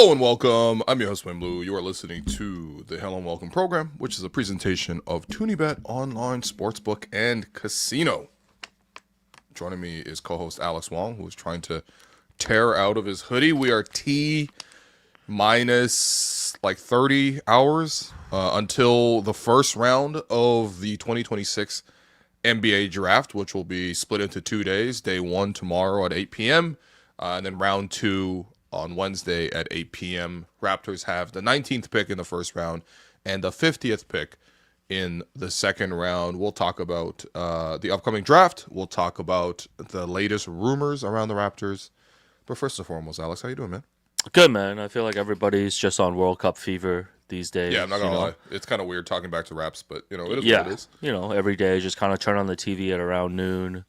Hello and welcome. I'm your host, Lou. You are listening to the Hello and Welcome program, which is a presentation of ToonieBet Online Sportsbook and Casino. Joining me is co-host Alex Wong, who is trying to tear out of his hoodie. We are T minus 30 hours until the first round of the 2026 NBA draft, which will be split into 2 days. Day one tomorrow at 8 p.m. And then round two on Wednesday at 8 p.m. Raptors have the 19th pick in the first round and the 50th pick in the second round. We'll talk about the upcoming draft. We'll talk about the latest rumors around the Raptors. But first and foremost, Alex, how you doing, man? Good, man. I feel like everybody's just on World Cup fever these days. Yeah, I'm not going to lie. It's kind of weird talking back to Raps, but, it is what it is. Every day just kind of turn on the TV at around noon.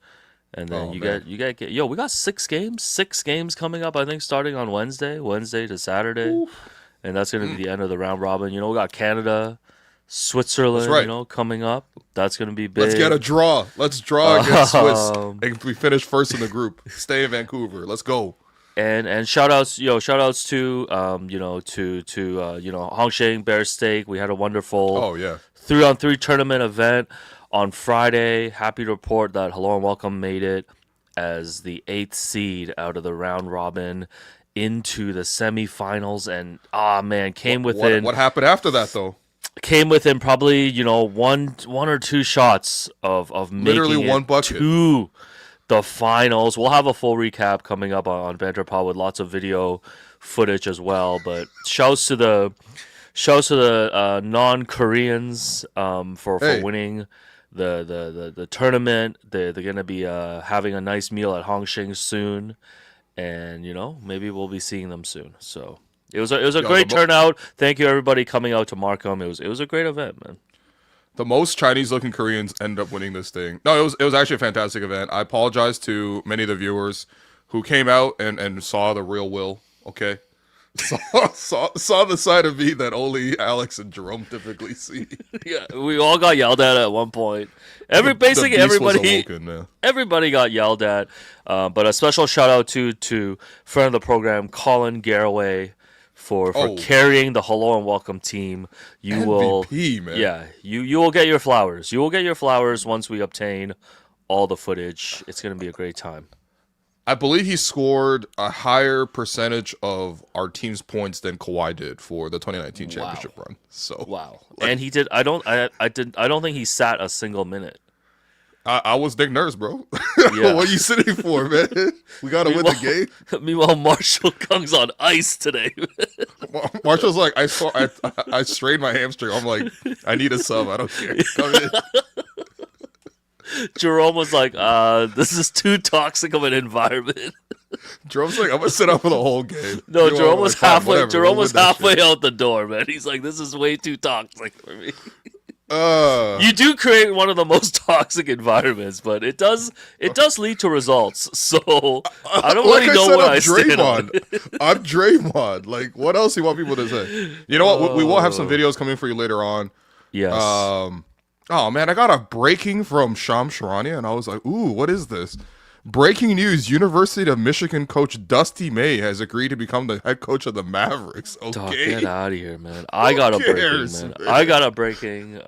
And then you get we got 6 games coming up, I think, starting on Wednesday to Saturday. Oof. And that's going to be the end of the round robin. We got Canada, Switzerland, coming up. That's going to be big. Let's get a draw. Let's draw against Swiss. And we finish first in the group. Stay in Vancouver. Let's go. And shout outs to Hongsheng Bear Steak. We had a wonderful 3-on-3 tournament event on Friday. Happy to report that Hello and Welcome made it as the 8th seed out of the round robin into the semifinals, and came within. What happened after that though? Came within probably one or two shots of literally making one it bucket to the finals. We'll have a full recap coming up on Banter Pod with lots of video footage as well. But shouts to the non-Koreans for winning the tournament. They're gonna be having a nice meal at Hongsheng soon, and maybe we'll be seeing them soon. So it was a great turnout. Thank you everybody coming out to Markham. It was a great event, man. The most Chinese-looking Koreans end up winning this thing. No, it was actually a fantastic event. I apologize to many of the viewers who came out and saw the real Will. Okay, saw the side of me that only Alex and Jerome typically see. Yeah, we all got yelled at one point. Everybody got yelled at. But a special shout out to friend of the program, Colin Garraway, for carrying the Hello and Welcome team. You MVP, man. Yeah, you will get your flowers. You will get your flowers once we obtain all the footage. It's going to be a great time. I believe he scored a higher percentage of our team's points than Kawhi did for the 2019 championship run. So and he did. I don't think he sat a single minute. I was Nick Nurse, bro. Yeah. What are you sitting for, man? We got to win the game. Meanwhile, Marshall Kung's on ice today. Marshall's like, I strained my hamstring. I'm like, I need a sub. I don't care. Come in. Jerome was like, this is too toxic of an environment. Jerome's like, I'm going to sit out for the whole game. No, Jerome was halfway out the door, man. He's like, this is way too toxic for me. You do create one of the most toxic environments, but it does lead to results. So I don't really know what I stand on. I'm Draymond. Like, what else do you want people to say? You know what? We will have some videos coming for you later on. Yes. Oh man, I got a breaking from Shams Charania, and I was like, ooh, what is this? Breaking news: University of Michigan coach Dusty May has agreed to become the head coach of the Mavericks. Okay, Dog, get out of here, man. I got a breaking.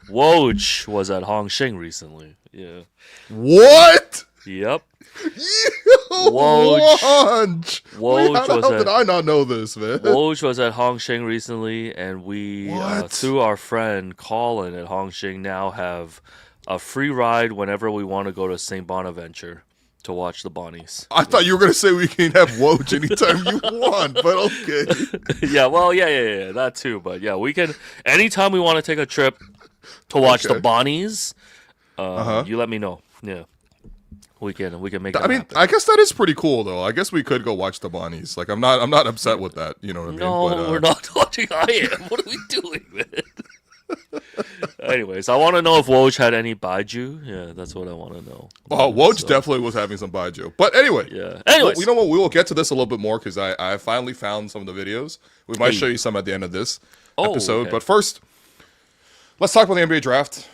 Woj was at Hongsheng recently. Yeah. What? Yep. Woj. How did I not know this, man? Woj was at Hongsheng recently, and we, through our friend Colin at Hongsheng, now have a free ride whenever we want to go to St. Bonaventure to watch the Bonnies. I thought you were going to say we can have Woj anytime you want, but okay. Yeah, that too. But yeah, we can, anytime we want to take a trip to watch the Bonnies, you let me know. Yeah. We can make that happen. I guess that is pretty cool though. I guess we could go watch the Bonnies. Like I'm not upset with that, you know what I mean? No, we're not watching. I am. What are we doing, man? Anyways, I want to know if Woj had any baiju. Yeah, that's what I want to know. Oh, Woj definitely was having some baiju. But anyway, Anyways, you know what? We will get to this a little bit more because I finally found some of the videos. We might show you some at the end of this episode. Okay. But first, let's talk about the NBA draft.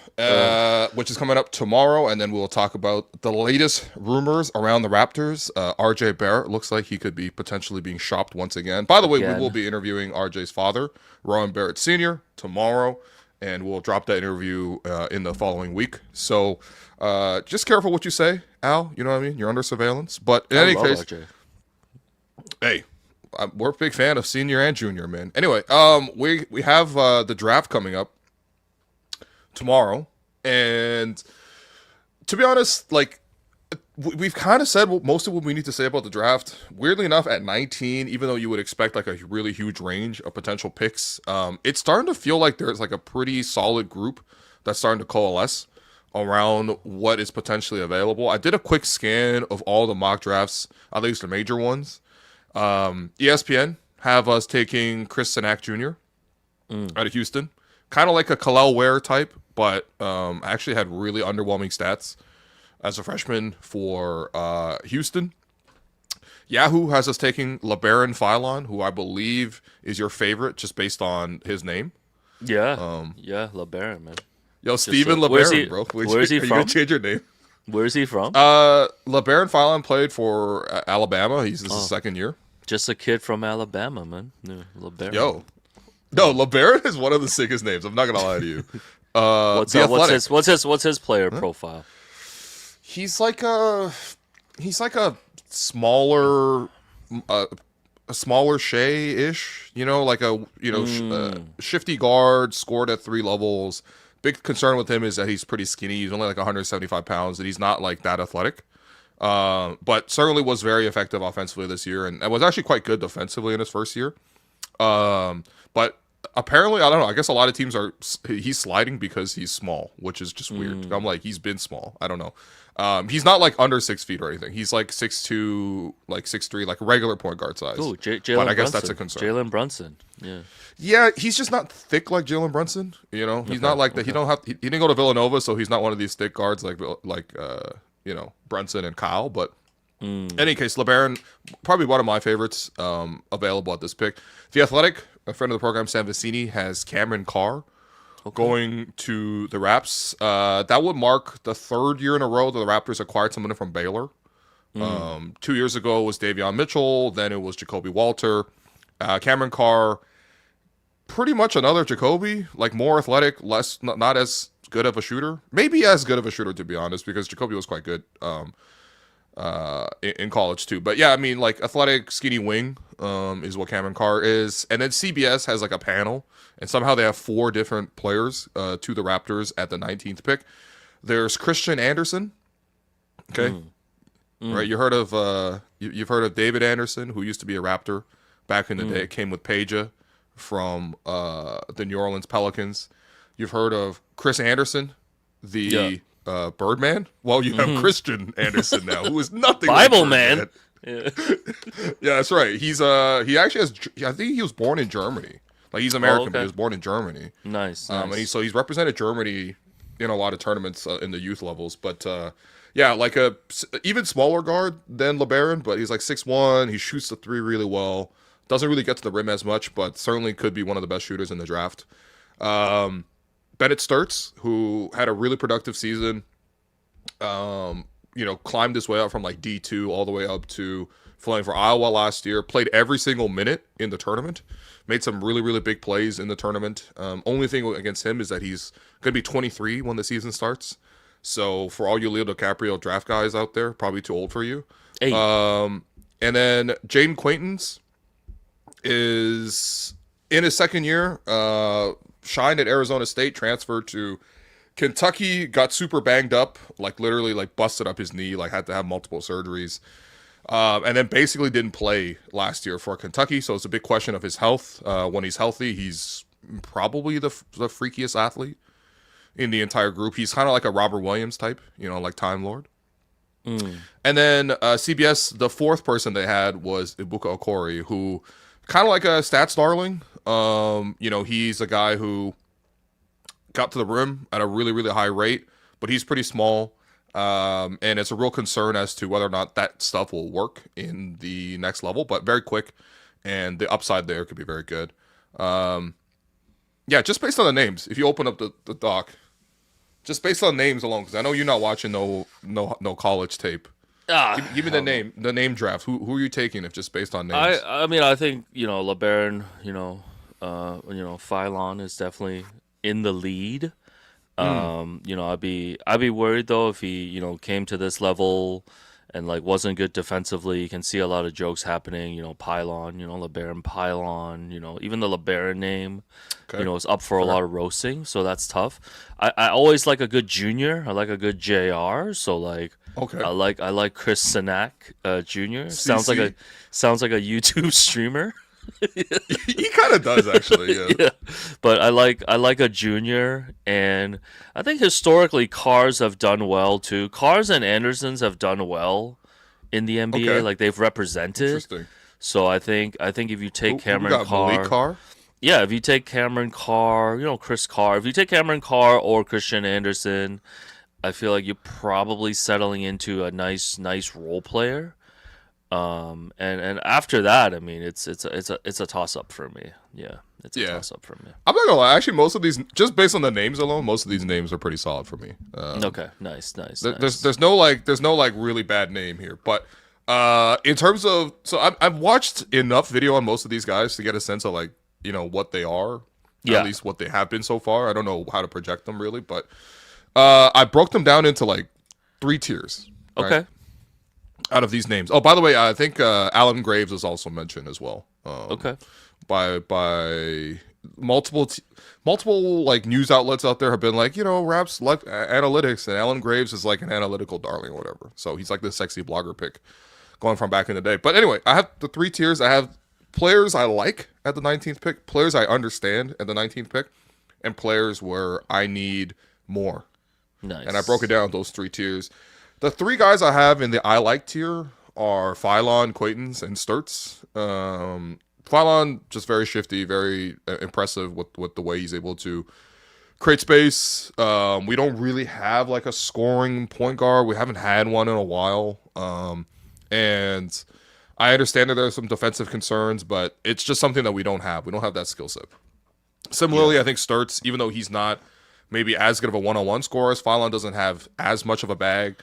which is coming up tomorrow, and then we'll talk about the latest rumors around the Raptors. RJ Barrett looks like he could be potentially being shopped once again. By the way, we will be interviewing RJ's father, Rowan Barrett Sr., tomorrow, and we'll drop that interview in the following week. So just careful what you say, Al. You know what I mean? You're under surveillance. But in any case, RJ. Hey, we're a big fan of senior and junior, man. Anyway, we have the draft coming up tomorrow, and to be honest, like, we've kind of said most of what we need to say about the draft. Weirdly enough, at 19, even though you would expect like a really huge range of potential picks, it's starting to feel like there's like a pretty solid group that's starting to coalesce around what is potentially available. I did a quick scan of all the mock drafts, at least the major ones. ESPN have us taking Chris Sinak Jr. Out of Houston. Kind of like a Kalel Ware type, but actually had really underwhelming stats as a freshman for Houston. Yahoo has us taking LeBaron Philon, who I believe is your favorite just based on his name. Yeah, LeBaron, man. Yo, Steven LeBaron, bro. Where's he from? Are you going to change your name? Where's he from? LeBaron Philon played for Alabama. This is his second year. Just a kid from Alabama, man. Yeah, LeBaron. Yo. No, LeBaron is one of the sickest names. I'm not going to lie to you. What's his player profile? He's like a smaller Shea-ish, like shifty guard, scored at 3 levels. Big concern with him is that he's pretty skinny. He's only like 175 pounds, and he's not like that athletic. But certainly was very effective offensively this year, and was actually quite good defensively in his first year. But apparently, I don't know. I guess a lot of teams he's sliding because he's small, which is just weird. I'm like, he's been small. I don't know. He's not like under 6 feet or anything. He's like 6'2", like 6'3", like regular point guard size. Ooh, but I guess that's a concern. Jalen Brunson. Yeah, he's just not thick like Jalen Brunson. He's not like that. He didn't go to Villanova, so he's not one of these thick guards like Brunson and Kyle. But in any case, LeBaron, probably one of my favorites available at this pick. The Athletic, a friend of the program, Sam Vecini, has Cameron Carr going to the Raps. That would mark the 3rd year in a row that the Raptors acquired someone from Baylor. 2 years ago was Davion Mitchell. Then it was Jacoby Walter. Cameron Carr, pretty much another Jacoby, like more athletic, not as good of a shooter. Maybe as good of a shooter, to be honest, because Jacoby was quite good in college too. But yeah, I mean, like athletic, skinny wing is what Cameron Carr is. And then CBS has like a panel, and somehow they have 4 different players to the Raptors at the 19th pick. There's Christian Anderson. Okay. Right. You've heard of David Anderson, who used to be a Raptor back in the day. Came with Peja from the New Orleans Pelicans. You've heard of Chris Anderson, the Birdman. Well, you have Christian Anderson now, who is nothing Bible like man. Yeah, that's right. He actually has. I think he was born in Germany. Like he's American, but he was born in Germany. Nice. And he's represented Germany in a lot of tournaments in the youth levels. But yeah, like a even smaller guard than LeBaron, but he's like 6'1". He shoots the 3 really well. Doesn't really get to the rim as much, but certainly could be one of the best shooters in the draft. Bennett Sturtz, who had a really productive season, climbed his way up from like D2 all the way up to playing for Iowa last year. Played every single minute in the tournament. Made some really, really big plays in the tournament. Only thing against him is that he's going to be 23 when the season starts. So for all you Leo DiCaprio draft guys out there, probably too old for you. Hey. And then Jaden Quaintance is in his second year, shined at Arizona State, transferred to Kentucky, got super banged up, like literally like busted up his knee, like had to have multiple surgeries, and then basically didn't play last year for Kentucky. So it's a big question of his health. When he's healthy, he's probably the freakiest athlete in the entire group. He's kind of like a Robert Williams type, like Time Lord. And then CBS, the 4th person they had was Ibuka Okori, who kind of like a stats darling. He's a guy who got to the rim at a really, really high rate, but he's pretty small. And it's a real concern as to whether or not that stuff will work in the next level, but very quick. And the upside there could be very good. Yeah, just based on the names, if you open up the doc, Just based on names alone, because I know you're not watching no college tape. Give me the name draft. Who are you taking if just based on names? I mean, I think LeBaron, Phylon is definitely in the lead. I'd be worried though if he came to this level and like wasn't good defensively. You can see a lot of jokes happening. Pylon, LeBaron Pylon. Even the LeBaron name, is up for a lot of roasting. So that's tough. I always like a good junior. I like a good JR. So like. Okay. I like Chris Sinak Jr. Sounds like a YouTube streamer. He kind of does actually, yeah. But I like a junior, and I think historically Cars have done well too. Cars and Andersons have done well in the NBA. Okay. Like they've represented. Interesting. So I think if you take Cameron Carr, yeah, if you take Cameron Carr, Chris Carr, if you take Cameron Carr or Christian Anderson, I feel like you're probably settling into a nice role player, and after that, I mean, it's a toss up for me. Yeah, it's a toss up for me. I'm not gonna lie. Actually, most of these, just based on the names alone, most of these names are pretty solid for me. Okay, nice. There's no really bad name here, but in terms of, so I've watched enough video on most of these guys to get a sense of like what they are, at least what they have been so far. I don't know how to project them really, but. I broke them down into like 3 tiers. Right? Okay. Out of these names. Oh, by the way, I think Alan Graves was also mentioned as well. Okay. By multiple like news outlets out there have been like, Raps like analytics, and Alan Graves is like an analytical darling or whatever. So he's like the sexy blogger pick going from back in the day. But anyway, I have the 3 tiers. I have players I like at the 19th pick, players I understand at the 19th pick, and players where I need more. Nice. And I broke it down those 3 tiers. The 3 guys I have in the I like tier are Phylon, Quaitons, and Sturts. Phylon, just very shifty, very impressive with the way he's able to create space. We don't really have like a scoring point guard. We haven't had one in a while. And I understand that there's some defensive concerns, but it's just something that we don't have. We don't have that skill set. Similarly, I think Sturts, even though he's not maybe as good of a one-on-one scorer as Phylon, doesn't have as much of a bag.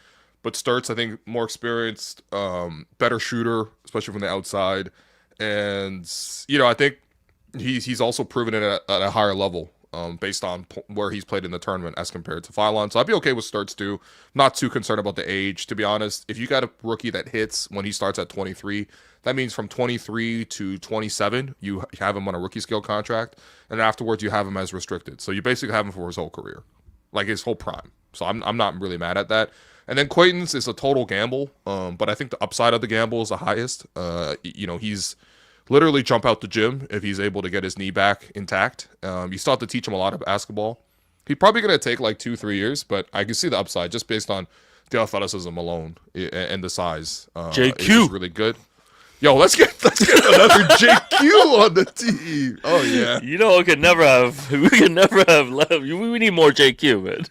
But Sturts, I think, more experienced, better shooter, especially from the outside. And, I think he's also proven it at a higher level based on where he's played in the tournament as compared to Phylon. So I'd be okay with Sturts too. Not too concerned about the age, to be honest. If you got a rookie that hits when he starts at 23, that means from 23 to 27, you have him on a rookie scale contract. And afterwards, you have him as restricted. So you basically have him for his whole career, like his whole prime. So I'm not really mad at that. And then Quaitons is a total gamble, but I think the upside of the gamble is the highest. He's literally jump out the gym if he's able to get his knee back intact. You still have to teach him a lot of basketball. He's probably going to take like 2-3 years, but I can see the upside just based on the athleticism alone and the size. JQ is really good. Yo, let's get another JQ on the team. Oh yeah. We can never have left. We need more JQ, man.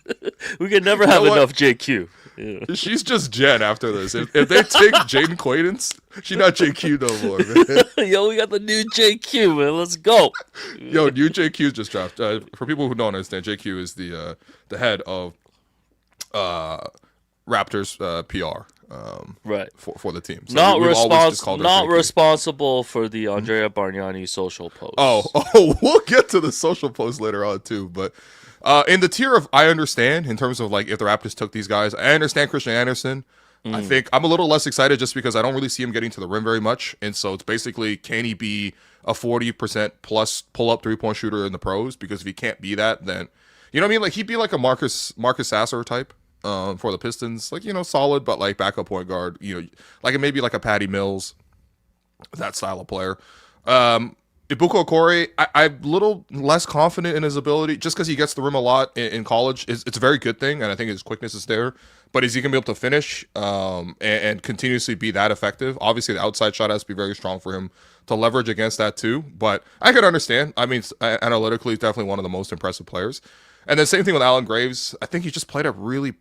We can never have enough JQ. Yeah. She's just Jen after this. If they take Jaden Quaitons, she's not JQ no more, man. Yo, we got the new JQ, man. Let's go. Yo, new JQ just dropped. For people who don't understand, JQ is the head of Raptors PR. Right for the team. So not responsible for the Andrea Bargnani social post. Oh, we'll get to the social post later on too. But in the tier of I understand in terms of like if the Raptors took these guys, I understand Christian Anderson. I think I'm a little less excited just because I don't really see him getting to the rim very much, and so it's basically can he be a 40% plus pull up 3-point shooter in the pros? Because if he can't be that, then you know what I mean. Like he'd be like a Marcus Sasser type. For the Pistons, like solid, but like backup point guard, like maybe like a Patty Mills, that style of player. Ibuka Okore, I'm a little less confident in his ability, just because he gets the rim a lot in college. It's a very good thing, and I think his quickness is there. But is he gonna be able to finish and continuously be that effective? Obviously, the outside shot has to be very strong for him to leverage against that too. But I could understand. I mean, analytically, he's definitely one of the most impressive players. And then same thing with Alan Graves. I think he just played a really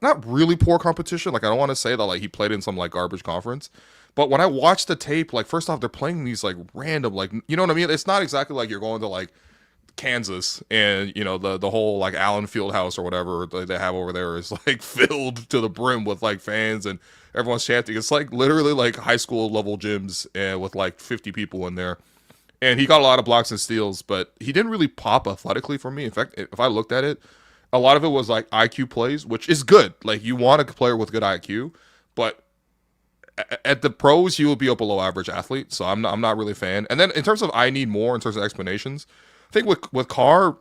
not really poor competition. Like I don't want to say that like he played in some like garbage conference, but when I watched the tape, like first off, they're playing these like random, like you know what I mean. It's not exactly like you're going to like Kansas, and the whole like Allen Fieldhouse or whatever they have over there is like filled to the brim with like fans and everyone's chanting. It's like literally like high school level gyms and with like 50 people in there. And he got a lot of blocks and steals, but he didn't really pop athletically for me. In fact, if I looked at it, a lot of it was like IQ plays, which is good. Like you want a player with good IQ, but at the pros, he will be a below average athlete. So I'm not really a fan. And then in terms of I need more in terms of explanations, I think with Carr,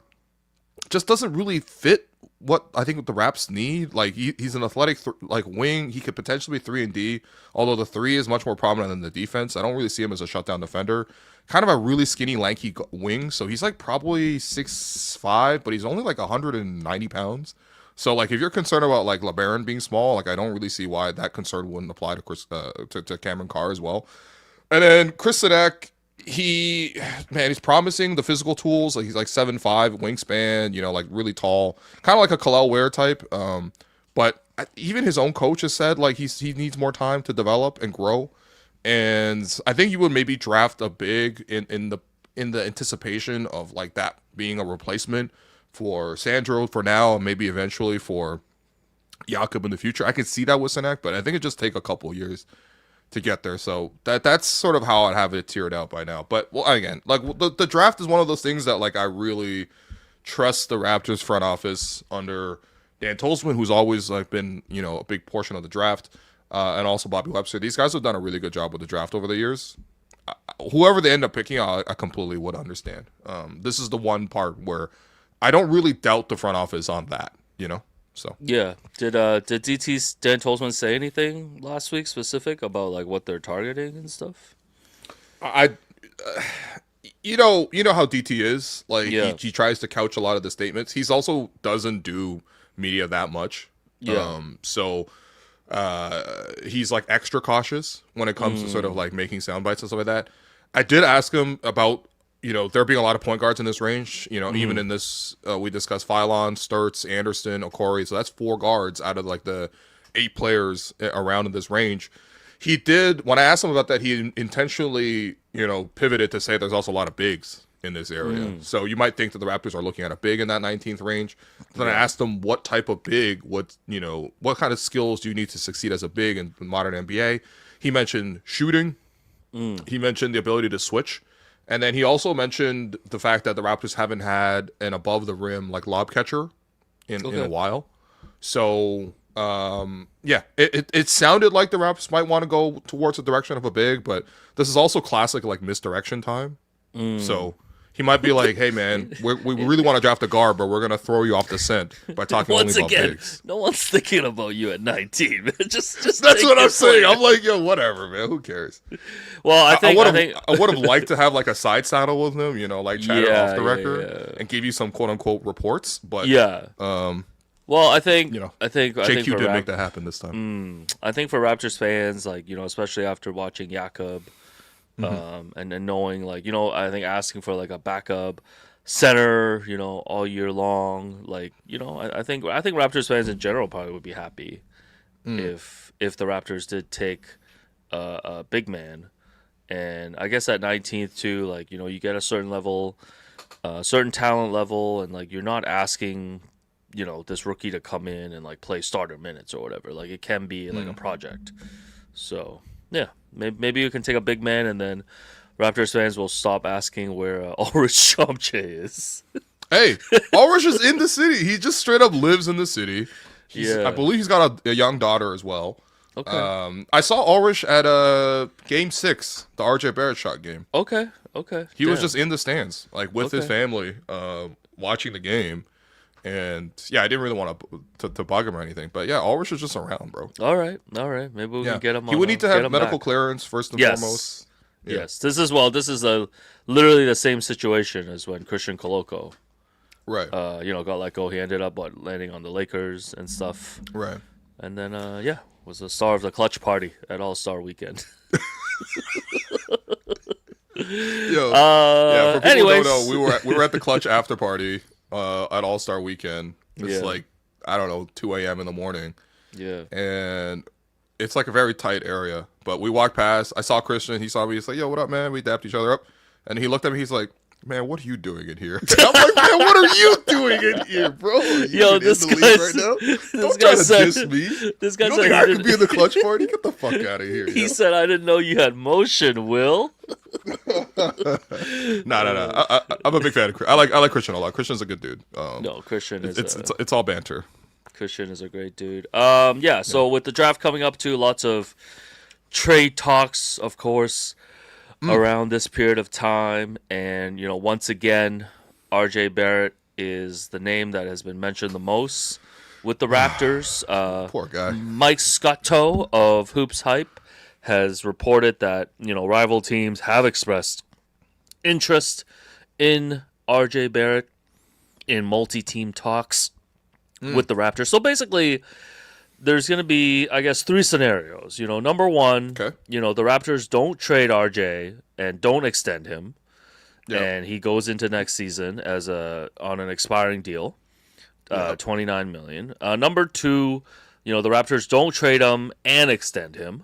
just doesn't really fit what I think the Raps need. Like he's an athletic wing. He could potentially be 3-and-D, although the 3 is much more prominent than the defense. I don't really see him as a shutdown defender. Kind of a really skinny, lanky wing. So he's like probably 6'5", but he's only like 190 pounds. So like if you're concerned about like LeBaron being small, like I don't really see why that concern wouldn't apply to Cameron Carr as well. And then Chris Sinek, he's promising the physical tools. Like he's like 7'5", wingspan, like really tall, kind of like a Khalil Ware type. But even his own coach has said like he needs more time to develop and grow. And I think you would maybe draft a big in the anticipation of like that being a replacement for Sandro for now, and maybe eventually for Jakob in the future. I could see that with Sinek, but I think it just take a couple of years to get there. So that's sort of how I'd have it tiered out by now. But well, again, like the draft is one of those things that like I really trust the Raptors front office under Dan Tolzman, who's always like been a big portion of the draft, and also Bobby Webster. These guys have done a really good job with the draft over the years. Whoever they end up picking, I completely would understand. This is the one part where I don't really doubt the front office on that. So yeah, did DT's Dan Tolzman say anything last week specific about like what they're targeting and stuff? You know how DT is. Like he tries to couch a lot of the statements. He's also doesn't do media that much. Yeah. So he's like extra cautious when it comes to sort of like making sound bites and stuff like that. I did ask him about there being a lot of point guards in this range. Even in this, we discussed Phylon, Sturtz, Anderson, Okori. So that's 4 guards out of like the 8 players around in this range. He did, when I asked him about that, he intentionally, pivoted to say there's also a lot of bigs in this area. So you might think that the Raptors are looking at a big in that 19th range. Then I asked him what type of big, what kind of skills do you need to succeed as a big in modern NBA? He mentioned shooting. He mentioned the ability to switch. And then he also mentioned the fact that the Raptors haven't had an above the rim like lob catcher in a while. So it sounded like the Raptors might want to go towards the direction of a big, but this is also classic like misdirection time. So he might be like, "Hey man, we really want to draft a guard, but we're gonna throw you off the scent by talking only about bigs." No one's thinking about you at 19, man. Just that's what I'm saying. I'm like, yo, whatever, man. Who cares? Well, I would have liked to have like a side saddle with him, like chat off the record and give you some quote unquote reports. But well, I think JQ did make that happen this time. I think for Raptors fans, like especially after watching Jakob. And knowing like I think asking for like a backup center all year long, like I think Raptors fans in general probably would be happy if the Raptors did take a big man. And I guess at 19th too, like you get a certain level, certain talent level, and like you're not asking this rookie to come in and like play starter minutes or whatever. Like it can be like a project. So yeah, maybe you can take a big man, and then Raptors fans will stop asking where Ulrich Chomche is. Hey, Ulrich is in the city. He just straight up lives in the city. I believe he's got a young daughter as well. Okay. I saw Ulrich at Game 6, the RJ Barrett shot game. Okay. He was just in the stands, like with his family, watching the game. And yeah, I didn't really want to bug him or anything, but yeah, Ulrich is just around, bro. All right. Maybe we can get him. He would need to have medical clearance first and foremost. Yeah. Yes, this is literally the same situation as when Christian Koloko, right? Got let go. He ended up landing on the Lakers and stuff, right? And then was the star of the clutch party at All-Star Weekend. For people who don't know, we were at the clutch after party. At All-Star Weekend. It's like, I don't know, 2 a.m. in the morning. Yeah. And it's like a very tight area. But we walked past. I saw Christian. He saw me. He's like, yo, what up, man? We dapped each other up. And he looked at me. He's like, man, what are you doing in here? I'm like, man, what are you doing in here, bro? Yo, this guy right now? Don't try to diss me. This guy you don't said think I could be in the clutch party? Get the fuck out of here. He said, I didn't know you had motion, Will. No. I'm a big fan of Christian. I like Christian a lot. Christian's a good dude. No, Christian is it's all banter. Christian is a great dude. So with the draft coming up too, lots of trade talks, of course, around this period of time. And, once again, RJ Barrett is the name that has been mentioned the most with the Raptors. Poor guy. Mike Scotto of Hoops Hype has reported that, rival teams have expressed interest in RJ Barrett in multi-team talks with the Raptors. So basically, there's going to be, I guess, three scenarios. Number one, the Raptors don't trade RJ and don't extend him, and he goes into next season on an expiring deal, $29 million. Number two, the Raptors don't trade him and extend him,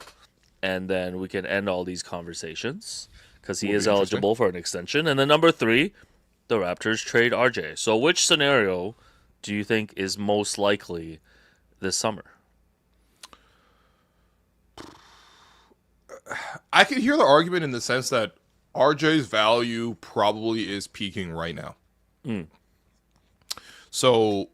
and then we can end all these conversations because he is eligible for an extension. And then number three, the Raptors trade RJ. So which scenario do you think is most likely this summer? I can hear the argument in the sense that RJ's value probably is peaking right now. So,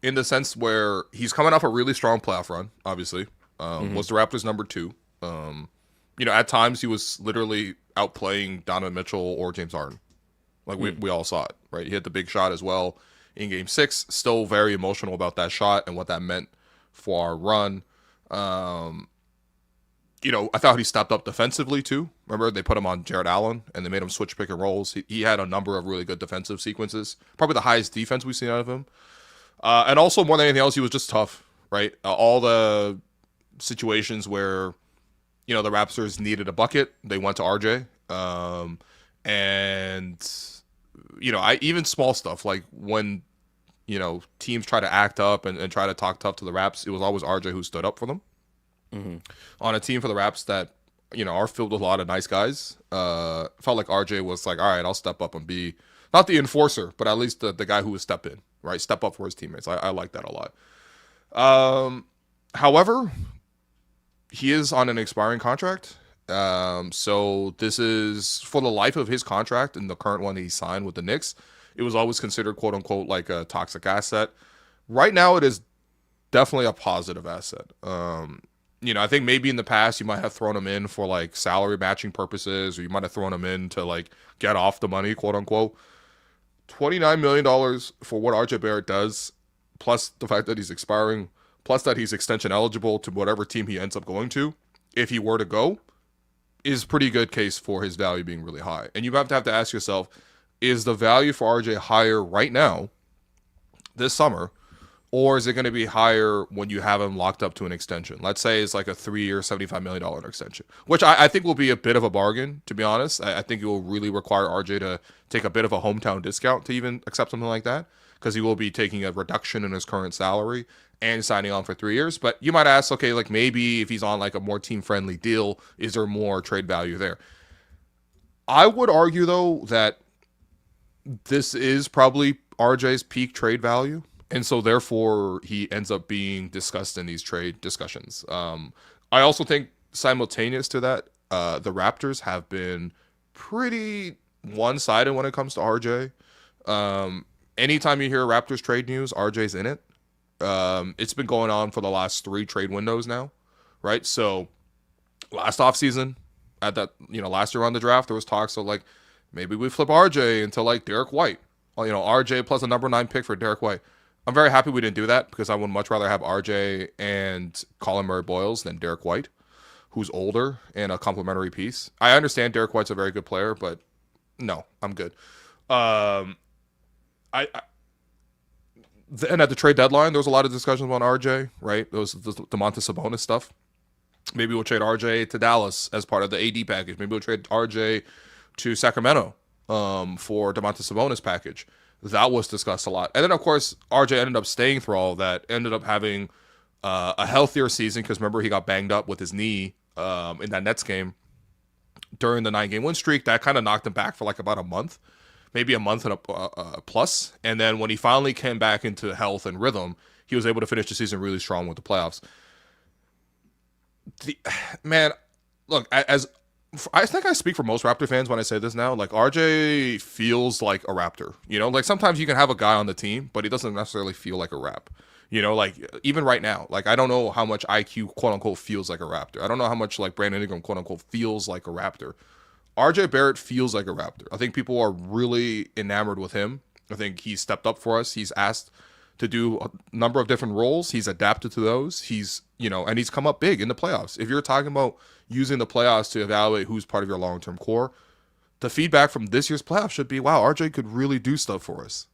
in the sense where he's coming off a really strong playoff run, obviously, was the Raptors' number 2. At times he was literally outplaying Donovan Mitchell or James Harden. Like we all saw it, right? He hit the big shot as well in Game 6. Still very emotional about that shot and what that meant for our run. I thought he stepped up defensively too. Remember, they put him on Jarrett Allen and they made him switch pick and rolls. He had a number of really good defensive sequences. Probably the highest defense we've seen out of him. And also, more than anything else, he was just tough, right? All the situations where, the Raptors needed a bucket, they went to RJ. Even small stuff like when, teams try to act up and try to talk tough to the Raps, it was always RJ who stood up for them. On a team for the Raps that, are filled with a lot of nice guys, felt like RJ was like, all right, I'll step up and be not the enforcer, but at least the guy who would step in, right? Step up for his teammates. I like that a lot. However, he is on an expiring contract. So this is for the life of his contract and the current one he signed with the Knicks. It was always considered, quote unquote, like a toxic asset. Right now, it is definitely a positive asset. I think maybe in the past you might have thrown him in for like salary matching purposes, or you might have thrown him in to like get off the money, quote unquote. $29 million for what RJ Barrett does, plus the fact that he's expiring, plus that he's extension eligible to whatever team he ends up going to, if he were to go, is pretty good case for his value being really high. And you have to ask yourself, is the value for RJ higher right now, this summer, or is it going to be higher when you have him locked up to an extension? Let's say it's like a 3-year, $75 million extension, which I think will be a bit of a bargain, to be honest. I think it will really require RJ to take a bit of a hometown discount to even accept something like that, because he will be taking a reduction in his current salary and signing on for 3 years. But you might ask, okay, like maybe if he's on like a more team-friendly deal, is there more trade value there? I would argue, though, that this is probably RJ's peak trade value. And so, therefore, he ends up being discussed in these trade discussions. I also think simultaneous to that, the Raptors have been pretty one-sided when it comes to RJ. Anytime you hear Raptors trade news, RJ's in it. It's been going on for the last 3 trade windows now, right? So, last offseason, at that, last year on the draft, there was talks of like, maybe we flip RJ into like Derek White. RJ plus a number 9 pick for Derek White. I'm very happy we didn't do that, because I would much rather have RJ and Colin Murray-Boyles than Derek White, who's older and a complementary piece. I understand Derek White's a very good player, but no, I'm good. And at the trade deadline, there was a lot of discussions on RJ, right? There was the Domantas Sabonis stuff. Maybe we'll trade RJ to Dallas as part of the AD package. Maybe we'll trade RJ to Sacramento for Domantas Sabonis package. That was discussed a lot. And then, of course, RJ ended up staying through all of that, ended up having a healthier season, because remember, he got banged up with his knee in that Nets game during the 9-game win streak. That kind of knocked him back for like about a month maybe a month and a plus. And then when he finally came back into health and rhythm, he was able to finish the season really strong with the playoffs. Man, look, I think I speak for most Raptor fans when I say this now. Like, RJ feels like a Raptor. Like sometimes you can have a guy on the team, but he doesn't necessarily feel like a Rap. Like even right now, like I don't know how much IQ quote unquote feels like a Raptor. I don't know how much like Brandon Ingram quote unquote feels like a Raptor. RJ Barrett feels like a Raptor. I think people are really enamored with him. I think he's stepped up for us. He's asked to do a number of different roles. He's adapted to those. He's and he's come up big in the playoffs. If you're talking about using the playoffs to evaluate who's part of your long-term core, the feedback from this year's playoffs should be, wow, RJ could really do stuff for us.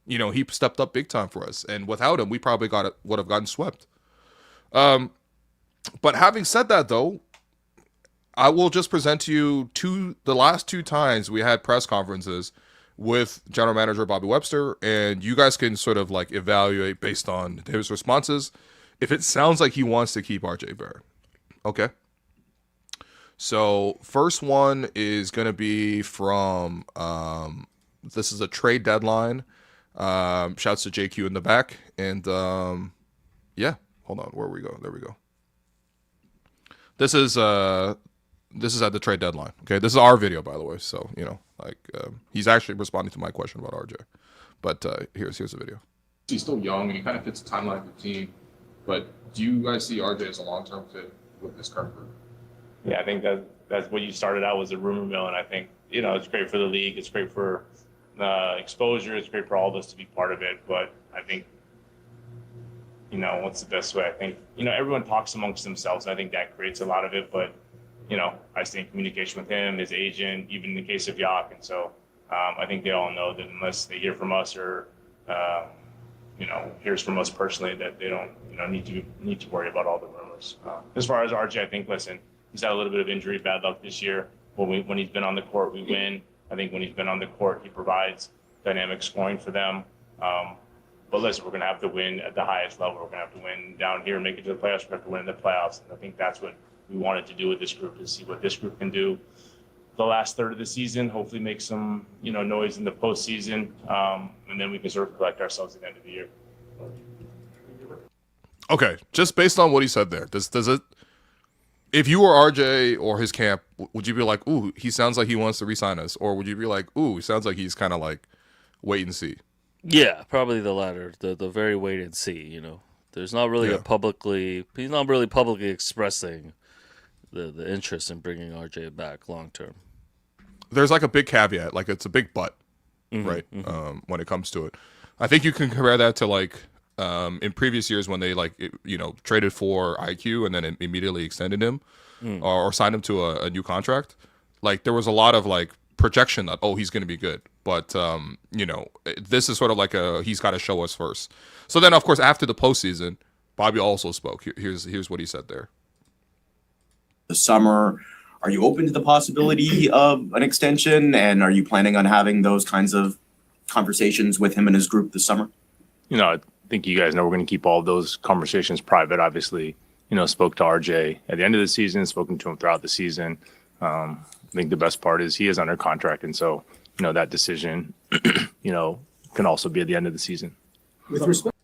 He stepped up big time for us. And without him, we probably would have gotten swept. But having said that, though, I will just present to you the last 2 times we had press conferences with General Manager Bobby Webster, and you guys can sort of like evaluate based on his responses if it sounds like he wants to keep RJ Barrett. Okay? So first one is going to be from, this is a trade deadline. Shouts to JQ in the back. And yeah, hold on. Where we go? There we go. This is at the trade deadline. Okay. This is our video, by the way. So, he's actually responding to my question about RJ. But here's the video. He's still young and he kind of fits the timeline of the team. But do you guys see RJ as a long-term fit with this current group? Yeah, I think that's what you started out was a rumor mill, and I think it's great for the league, it's great for exposure, it's great for all of us to be part of it. But I think what's the best way? I think everyone talks amongst themselves. I think that creates a lot of it. But I stay in communication with him, his agent, even in the case of Yak, and so I think they all know that unless they hear from us or hears from us personally, that they don't need to worry about all the rumors. As far as RJ, I think he's had a little bit of injury, bad luck this year. When he's been on the court, we win. I think when he's been on the court, he provides dynamic scoring for them. But listen, we're going to have to win at the highest level. We're going to have to win down here, make it to the playoffs. We're going to have to win in the playoffs. And I think that's what we wanted to do with this group, to see what this group can do the last third of the season, hopefully make some noise in the postseason, and then we can sort of collect ourselves at the end of the year. Okay, just based on what he said there, does it? If you were RJ or his camp, would you be like, ooh, he sounds like he wants to re-sign us? Or would you be like, ooh, he sounds like he's kind of like wait and see? Yeah, probably the latter, the very wait and see, There's not really he's not really publicly expressing the interest in bringing RJ back long term. There's like a big caveat, like it's a big but, right? Mm-hmm. When it comes to it. I think you can compare that to like in previous years when they traded for IQ and then immediately extended him or signed him to a new contract. Like there was a lot of like projection that he's going to be good, but this is sort of like he's got to show us first. So then of course after the postseason, Bobby also spoke. Here's what he said there. The summer, are you open to the possibility of an extension, and are you planning on having those kinds of conversations with him and his group this summer? I think you guys know we're going to keep all of those conversations private. Obviously, spoke to RJ at the end of the season, spoken to him throughout the season. I think the best part is he is under contract, and so that decision, can also be at the end of the season. With respect.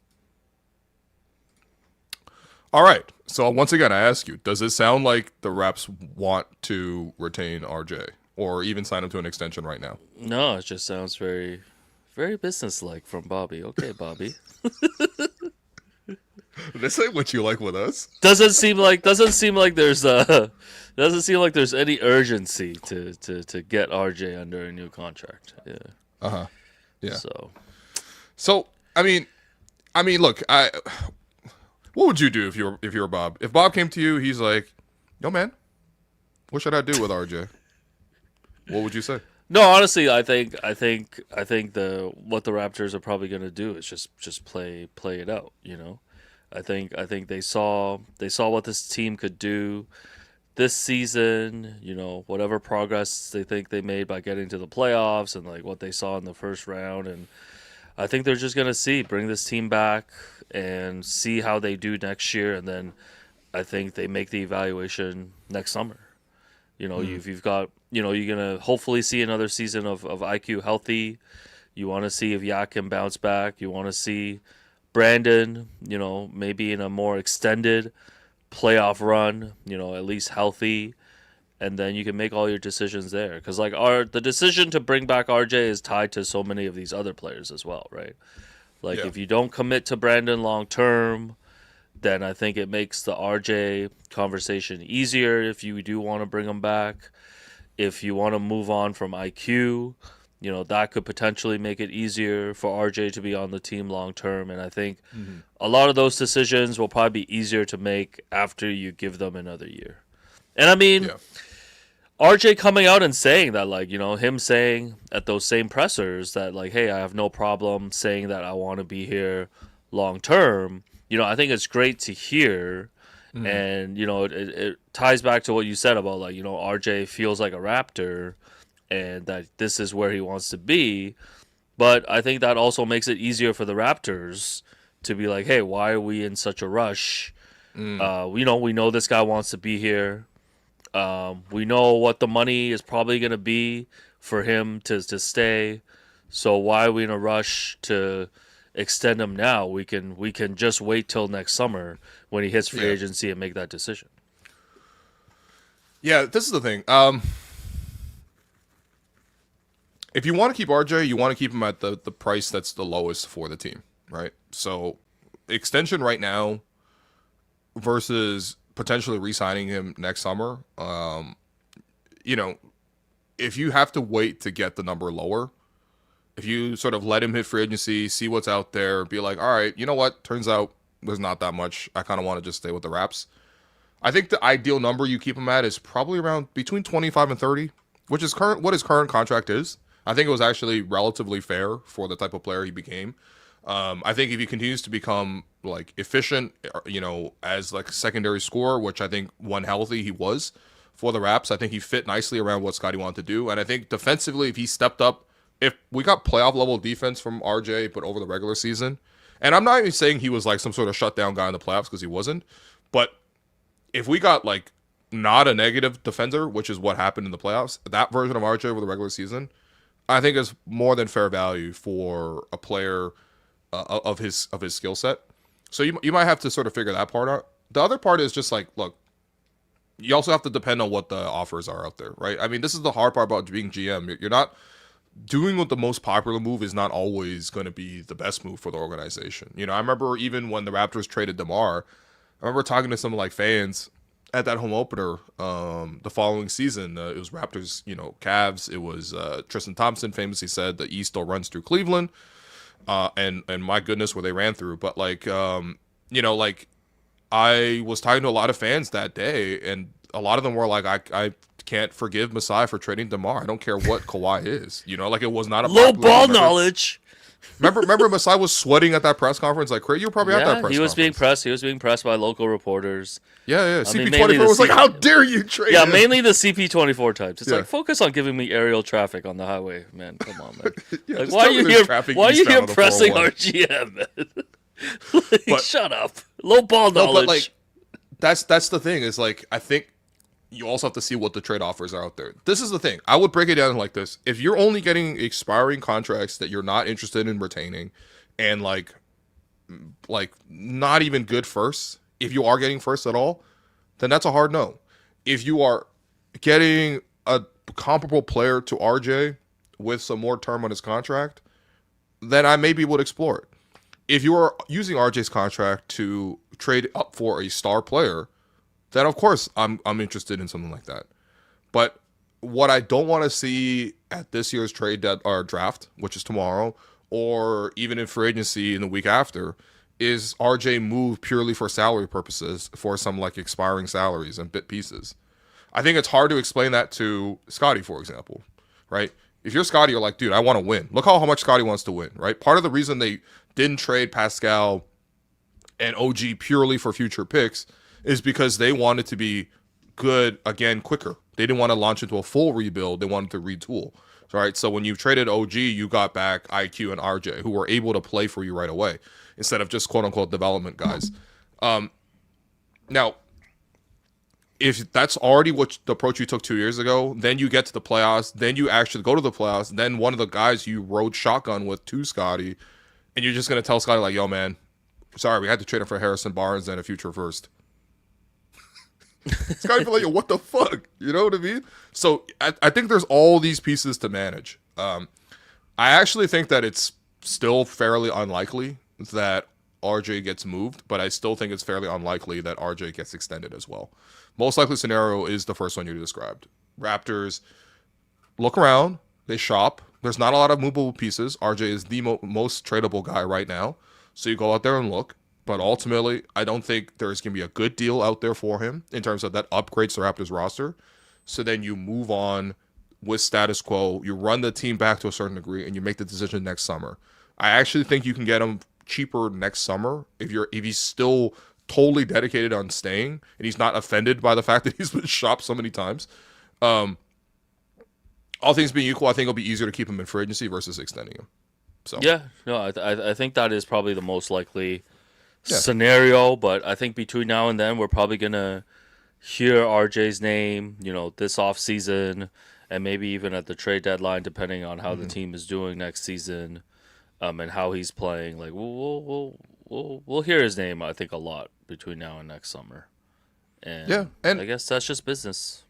All right. So once again, I ask you, does it sound like the Raps want to retain RJ or even sign him to an extension right now? No, it just sounds very, very businesslike from Bobby. Okay, Bobby. This ain't what you like with us. Doesn't seem like there's any urgency to get RJ under a new contract. Yeah. Uh-huh. Yeah. So I mean, look, what would you do if you're Bob? If Bob came to you, he's like, "Yo, man, what should I do with RJ?" What would you say? No, honestly, I think what the Raptors are probably going to do is just play it out. I think they saw what this team could do this season. Whatever progress they think they made by getting to the playoffs and like what they saw in the first round, and I think they're just going to bring this team back and see how they do next year, and then I think they make the evaluation next summer. You know, you've got, you know, you're going to hopefully see another season of IQ healthy. You want to see if Yak can bounce back. You want to see Brandon, you know, maybe in a more extended playoff run, you know, at least healthy. And then you can make all your decisions there. Because, like, the decision to bring back RJ is tied to so many of these other players as well, right? Like, if you don't commit to Brandon long term, then I think it makes the RJ conversation easier if you do want to bring him back. If you want to move on from IQ, you know, that could potentially make it easier for RJ to be on the team long term. And I think a lot of those decisions will probably be easier to make after you give them another year. And I mean, RJ coming out and saying that, like, you know, him saying at those same pressers that, like, hey, I have no problem saying that I want to be here long term. You know, I think it's great to hear. And, you know, it ties back to what you said about, like, you know, RJ feels like a Raptor and that this is where he wants to be. But I think that also makes it easier for the Raptors to be like, hey, why are we in such a rush? You know, we know this guy wants to be here. We know what the money is probably going to be for him to stay. So why are we in a rush to extend him now? We can just wait till next summer when he hits free agency and make that decision. Yeah, this is the thing. If you want to keep RJ, you want to keep him at the price that's the lowest for the team, right? So extension right now versus potentially re-signing him next summer, you know, if you have to wait to get the number lower, if you sort of let him hit free agency, see what's out there, be like, all right, you know what? Turns out there's not that much. I kind of want to just stay with the Raps. I think the ideal number you keep him at is probably around between 25 and 30, which is what his current contract is. I think it was actually relatively fair for the type of player he became. I think if he continues to become like efficient, you know, as like a secondary scorer, which I think when healthy he was for the Raps, I think he fit nicely around what Scotty wanted to do. And I think defensively, if he stepped up, if we got playoff level defense from RJ, but over the regular season, and I'm not even saying he was like some sort of shutdown guy in the playoffs because he wasn't, but if we got like not a negative defender, which is what happened in the playoffs, that version of RJ over the regular season, I think is more than fair value for a player of his skill set. So you might have to sort of figure that part out. The other part is just like, look, you also have to depend on what the offers are out there, right? I mean, this is the hard part about being GM. You're not doing what the most popular move is not always going to be the best move for the organization. You know, I remember even when the Raptors traded DeMar, I remember talking to some like fans at that home opener the following season. It was Raptors, you know, Cavs. It was Tristan Thompson famously said the East still runs through Cleveland. And my goodness, where they ran through. But like, you know, like I was talking to a lot of fans that day, and a lot of them were like, I can't forgive Masai for trading DeMar. I don't care what Kawhi is. You know, like it was not a low ball knowledge. Remember Masai was sweating at that press conference. Like, you were probably at that press conference. He was being pressed. He was being pressed by local reporters. Yeah. CP24 was like, how dare you trade him? Mainly the CP24 types. It's like, focus on giving me aerial traffic on the highway, man. Come on, man. Like, why are you here pressing RGM, man? Like, shut up. Low ball knowledge. But like, that's the thing is like, I think you also have to see what the trade offers are out there. This is the thing. I would break it down like this. If you're only getting expiring contracts that you're not interested in retaining and like not even good first, if you are getting first at all, then that's a hard no. If you are getting a comparable player to RJ with some more term on his contract, then I maybe would explore it. If you are using RJ's contract to trade up for a star player, then of course I'm interested in something like that. But what I don't want to see at this year's draft, which is tomorrow, or even in free agency in the week after, is RJ move purely for salary purposes for some like expiring salaries and bit pieces. I think it's hard to explain that to Scotty, for example, right? If you're Scotty, you're like, dude, I want to win. Look how much Scotty wants to win, right? Part of the reason they didn't trade Pascal and OG purely for future picks is because they wanted to be good again quicker. They didn't want to launch into a full rebuild. They wanted to retool. All right. So when you traded OG, you got back IQ and RJ, who were able to play for you right away instead of just quote unquote development guys. Now, if that's already what the approach you took 2 years ago, then you get to the playoffs, then you actually go to the playoffs, then one of the guys you rode shotgun with to Scotty, and you're just going to tell Scotty, like, yo, man, sorry, we had to trade him for Harrison Barnes and a future first. Scotty be like, yo, what the fuck? You know what I mean? So I think there's all these pieces to manage. I actually think that it's still fairly unlikely that RJ gets moved, but I still think it's fairly unlikely that RJ gets extended as well. Most likely scenario is the first one you described. Raptors look around, they shop. There's not a lot of movable pieces. RJ is the most tradable guy right now. So you go out there and look. But ultimately, I don't think there's going to be a good deal out there for him in terms of that upgrades the Raptors roster. So then you move on with status quo. You run the team back to a certain degree, and you make the decision next summer. I actually think you can get him cheaper next summer if he's still totally dedicated on staying and he's not offended by the fact that he's been shopped so many times. All things being equal, I think it'll be easier to keep him in free agency versus extending him. So yeah, no, I think that is probably the most likely scenario. But I think between now and then, we're probably gonna hear RJ's name, this off season, and maybe even at the trade deadline, depending on how the team is doing next season, and how he's playing. Like we'll hear his name, I think, a lot between now and next summer. And I guess that's just business.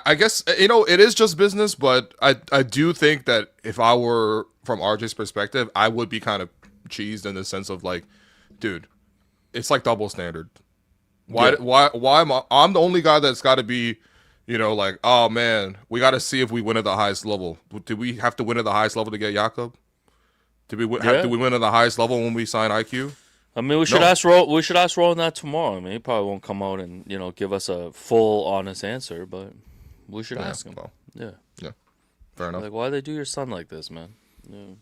I guess, it is just business, but I do think that if I were from RJ's perspective, I would be kind of cheesed in the sense of like, dude, it's like double standard. Why am I'm the only guy that's got to be, like, oh man, we got to see if we win at the highest level. Did we have to win at the highest level to get Jakob? Did we win at the highest level when we sign IQ? I mean, we should ask Rowan that tomorrow. I mean, he probably won't come out and give us a full, honest answer, but we should ask him. Well, yeah, fair enough. Like, why they do your son like this, man? Yeah.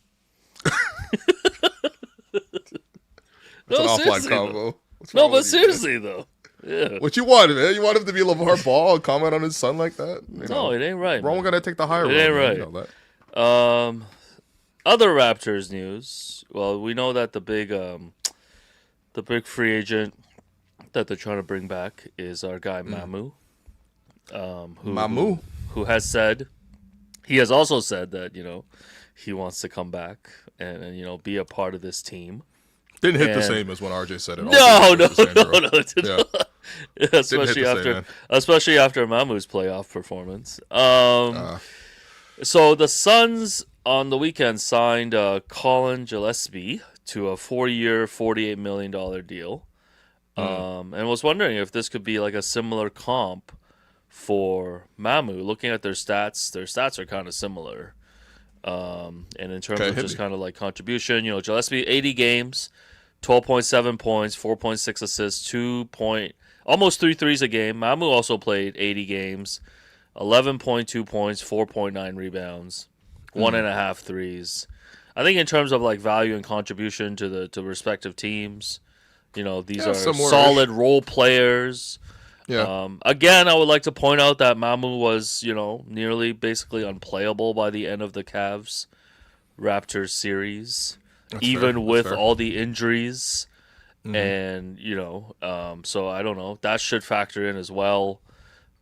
It's an offline combo. No, but seriously though. Yeah. What you want, man? You want him to be LeVar Ball and comment on his son like that? No, it ain't right. Rowan gonna take the higher road. It ain't right. You know that. Other Raptors news. Well, we know that the big free agent that they're trying to bring back is our guy Mamu. Who has said, he has also said that he wants to come back and be a part of this team. Didn't hit the same as when RJ said it. No. Yeah. Especially after Mamu's playoff performance. So the Suns on the weekend signed Colin Gillespie to a 4-year, $48 million deal. And was wondering if this could be like a similar comp for Mamu. Looking at their stats are kind of similar. And in terms of just kind of like contribution, Gillespie 80 games, 12.7 points, 4.6 assists, almost 3 threes a game. Mamu also played 80 games, 11.2 points, 4.9 rebounds, 1.5 threes. I think in terms of like value and contribution to the respective teams, these are solid role players. Yeah. Again, I would like to point out that Mamu was, nearly basically unplayable by the end of the Cavs Raptors series, with all the injuries. And, so I don't know. That should factor in as well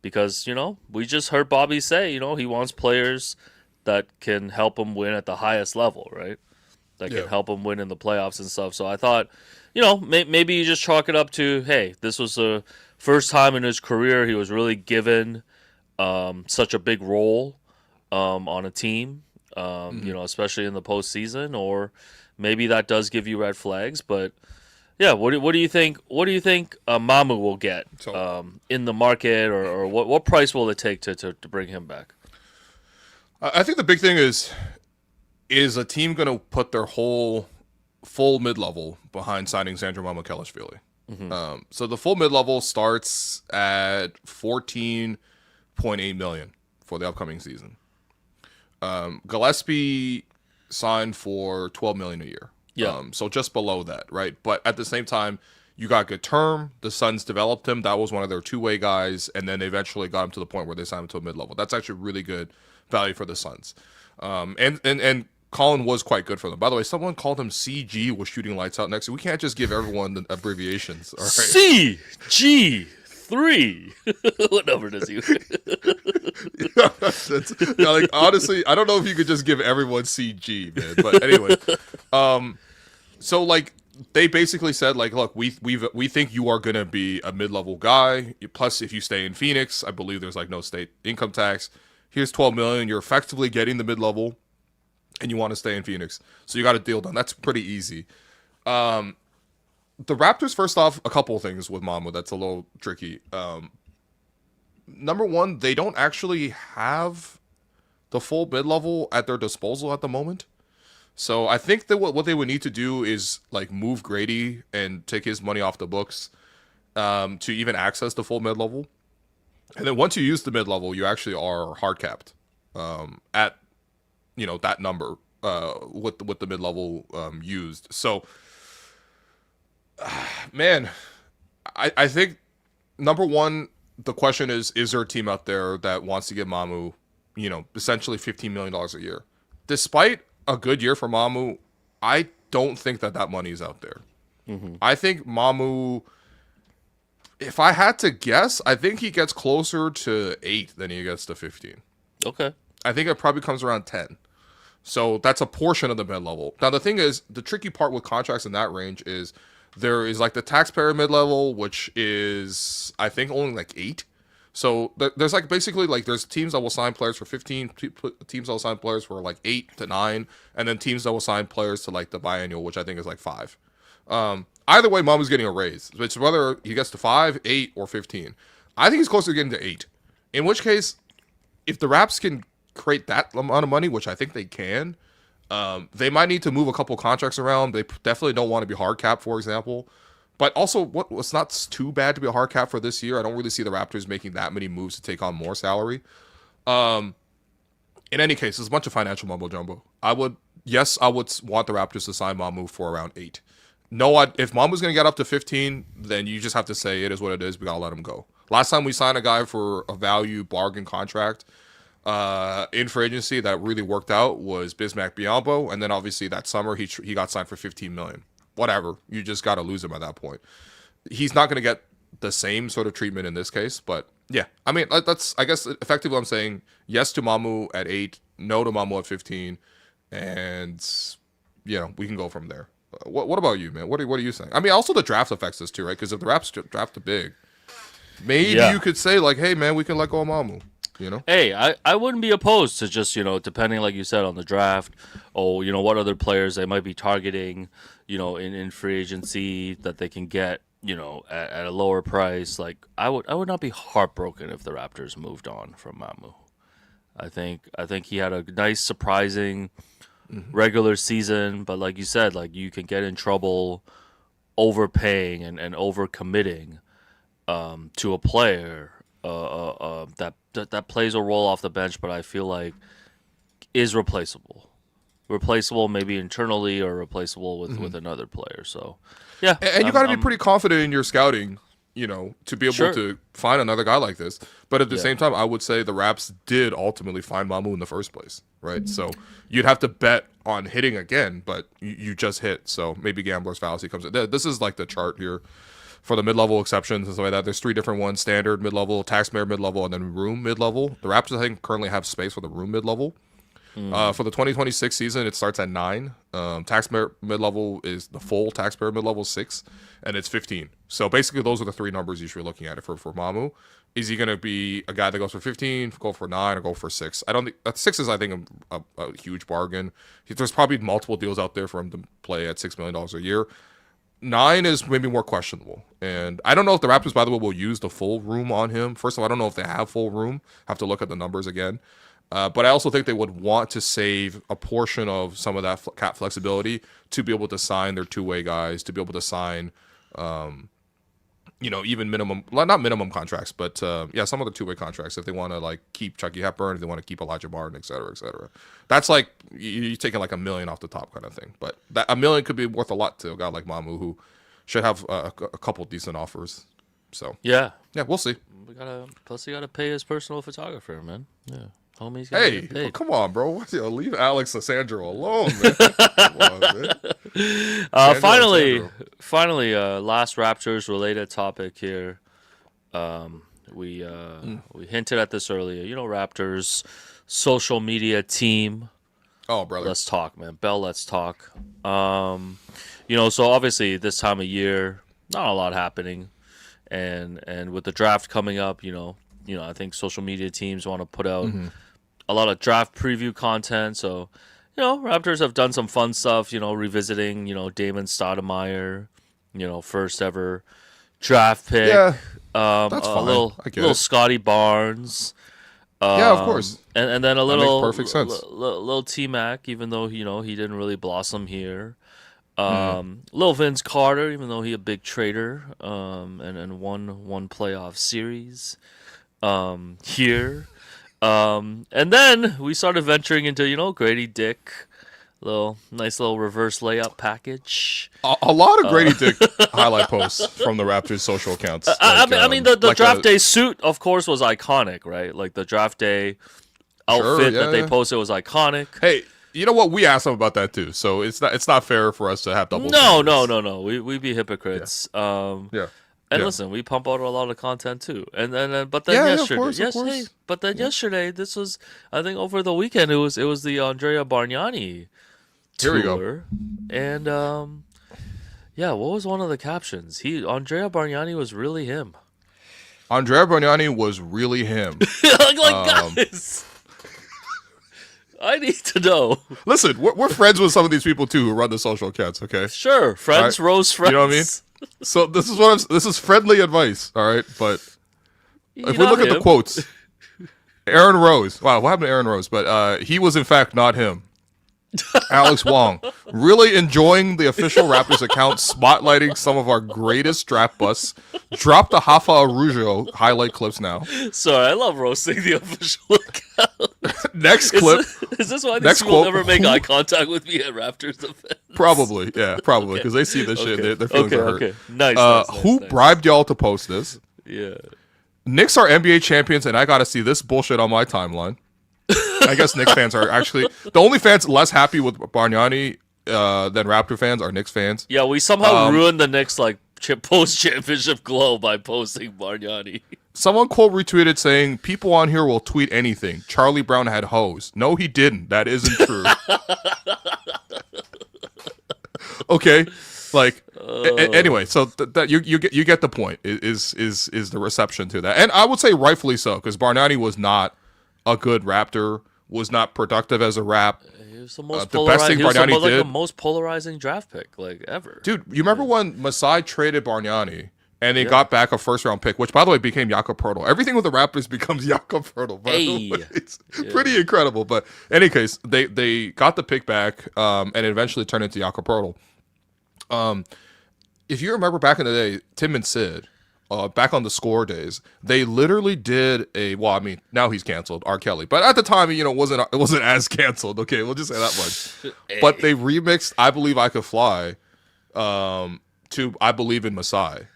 because, we just heard Bobby say, he wants players that can help him win at the highest level, right? That can help him win in the playoffs and stuff. So I thought, maybe you just chalk it up to, hey, this was the first time in his career he was really given such a big role on a team, especially in the postseason, or maybe that does give you red flags. But yeah, what do you think? What do you think Mamu will get in the market, or what price will it take to bring him back? I think the big thing is a team going to put their whole full mid-level behind signing Sandro Mamukelashvili. So the full mid-level starts at $14.8 million for the upcoming season. Gillespie signed for $12 million a year. So just below that, right? But at the same time, you got good term. The Suns developed him. That was one of their two-way guys, and then they eventually got him to the point where they signed him to a mid-level. That's actually really good value for the Suns. And Colin was quite good for them. By the way, someone called him CG was shooting lights out next. We can't just give everyone the abbreviations. All right. CG. 3. What number does he win? Like, honestly, I don't know if you could just give everyone CG, man. But anyway, so like they basically said like, look, we think you are gonna be a mid-level guy. Plus, if you stay in Phoenix, I believe there's like no state income tax. Here's $12 million. You're effectively getting the mid-level, and you want to stay in Phoenix, so you got a deal done. That's pretty easy. The Raptors, first off, a couple of things with Mamu that's a little tricky. Number one, they don't actually have the full mid-level at their disposal at the moment. So I think that what they would need to do is like move Gradey and take his money off the books to even access the full mid-level. And then once you use the mid-level, you actually are hard capped at that number with the mid-level used. So man, I think number one, the question is there a team out there that wants to give Mamu, essentially $15 million a year? Despite a good year for Mamu, I don't think that money is out there. Mm-hmm. I think Mamu, if I had to guess, I think he gets closer to 8 than he gets to 15. Okay. I think it probably comes around 10. So that's a portion of the mid-level. Now, the thing is, the tricky part with contracts in that range is there is like the taxpayer mid-level, which is, I think, only like 8. So there's like basically like there's teams that will sign players for 15, teams that will sign players for like 8 to 9, and then teams that will sign players to like the biannual, which I think is like 5. Either way, Mamu's getting a raise. It's whether he gets to 5, 8, or 15. I think he's closer to getting to 8. In which case, if the Raps can create that amount of money, which I think they can, they might need to move a couple contracts around. They definitely don't want to be hard cap, for example. But also, what's not too bad to be a hard cap for this year. I don't really see the Raptors making that many moves to take on more salary. In any case, there's a bunch of financial mumbo jumbo. I would want the Raptors to sign Mamu for around 8. No, if Mamu's going to get up to 15, then you just have to say it is what it is. We got to let him go. Last time we signed a guy for a value bargain contract in free agency that really worked out was Bismack Biyombo, and then obviously that summer he got signed for $15 million. Whatever, you just got to lose him at that point. He's not going to get the same sort of treatment in this case, but yeah, I mean that's I guess effectively I'm saying yes to Mamu at 8, no to Mamu at 15, and we can go from there. What about you, man? What are you saying? I mean, also the draft affects this too, right? Because if the Raps draft a big, maybe you could say like, hey man, we can let go of Mamu. Hey, I wouldn't be opposed to just, depending, like you said, on the draft, what other players they might be targeting, in free agency that they can get, at a lower price. Like, I would not be heartbroken if the Raptors moved on from Mamu. I think he had a nice, surprising regular season, but like you said, like you can get in trouble overpaying and overcommitting to a player that plays a role off the bench, but I feel like is replaceable maybe internally or replaceable with another player. So yeah, and you got to be pretty confident in your scouting, to be able to find another guy like this. But at the same time, I would say the Raps did ultimately find Mamu in the first place, right? So you'd have to bet on hitting again, but you just hit. So maybe gambler's fallacy comes in. This is like the chart here for the mid-level exceptions and stuff like that. There's 3 different ones: standard, mid-level, taxpayer mid-level, and then room mid-level. The Raptors, I think, currently have space for the room mid-level. For the 2026 season, it starts at 9. Taxpayer mid-level is the full taxpayer mid-level 6, and it's 15. So basically, those are the 3 numbers you should be looking at it for Mamu. Is he going to be a guy that goes for 15, go for 9, or go for 6? I don't think 6 is, I think, a huge bargain. There's probably multiple deals out there for him to play at $6 million a year. 9 is maybe more questionable. And I don't know if the Raptors, by the way, will use the full room on him. First of all, I don't know if they have full room. Have to look at the numbers again. But I also think they would want to save a portion of some of that cap flexibility to be able to sign their two-way guys, to be able to sign, even minimum, not minimum contracts, but some of the two-way contracts if they want to like keep Chucky Hepburn, if they want to keep Elijah Martin, et cetera, et cetera. That's like you're taking like $1 million off the top kind of thing. But that $1 million could be worth a lot to a guy like Mamu who should have a couple decent offers. So yeah, we'll see. Plus you gotta pay his personal photographer, man. Yeah. Homies, hey, come on, bro. Leave Alex and Sandro alone, man. Come on, man. Finally, last Raptors related topic here. We hinted at this earlier. Raptors social media team. Oh, brother. Let's talk, man. Bell, let's talk. So obviously this time of year, not a lot happening, and with the draft coming up, I think social media teams want to put out a lot of draft preview content. So, Raptors have done some fun stuff. Revisiting, Damon Stoudemire, first ever draft pick. Yeah, that's fine. Little Scotty Barnes. Yeah, of course. And then a That little makes perfect sense. Little T-Mac, even though he didn't really blossom here. Little Vince Carter, even though he a big trader, and won playoff series here. And then we started venturing into Gradey Dick, nice little reverse layup package. A lot of Gradey Dick highlight posts from the Raptors social accounts. The draft day suit, of course, was iconic, right? Like the draft day outfit that they posted was iconic. Hey, you know what? We asked them about that too, so it's not fair for us to have double. No. We be hypocrites. Yeah. And listen, we pump out a lot of content too. And then, but then yesterday, yesterday, this was, I think, over the weekend. It was the Andrea Bargnani tour. Here we go. And what was one of the captions? Andrea Bargnani was really him. Andrea Bargnani was really him. Guys, I need to know. Listen, we're friends with some of these people too who run the social accounts. Okay, sure, friends, right? Rose friends. You know what I mean? So this is friendly advice, all right? But if we look at the quotes, Aaron Rose. Wow, what happened to Aaron Rose? But he was in fact not him. Alex Wong, really enjoying the official Raptors account, spotlighting some of our greatest draft busts. Drop the Hafa Arujo highlight clips now. Sorry, I love roasting the official account. Next clip. Is this why these people never make eye contact with me at Raptors events? Probably, because they see this shit. Their feelings are hurt. Okay. Nice. Who bribed y'all to post this? Yeah. Knicks are NBA champions, and I got to see this bullshit on my timeline. I guess Knicks fans are actually the only fans less happy with Bargnani than Raptor fans are Knicks fans. Yeah, we somehow ruined the Knicks post-championship glow by posting Bargnani. Someone quote retweeted saying, "People on here will tweet anything. Charlie Brown had hoes." No, he didn't. That isn't true. Okay, anyway, so that you get the point. Is the reception to that, and I would say rightfully so, because Bargnani was not a good Raptor, was not productive as a Rap. He was the best thing Bargnani did. The most polarizing draft pick ever. Dude, you remember when Masai traded Bargnani and they got back a first-round pick, which, by the way, became Jakob Poeltl. Everything with the Raptors becomes Jakob Poeltl. It's pretty incredible. But in any case, they got the pick back, and it eventually turned into Jakob Poeltl. If you remember back in the day, Tim and Sid, back on the Score days, they literally did now he's canceled, R. Kelly. But at the time, it wasn't as canceled. Okay, we'll just say that much. But they remixed "I Believe I Could Fly" to "I Believe in Masai."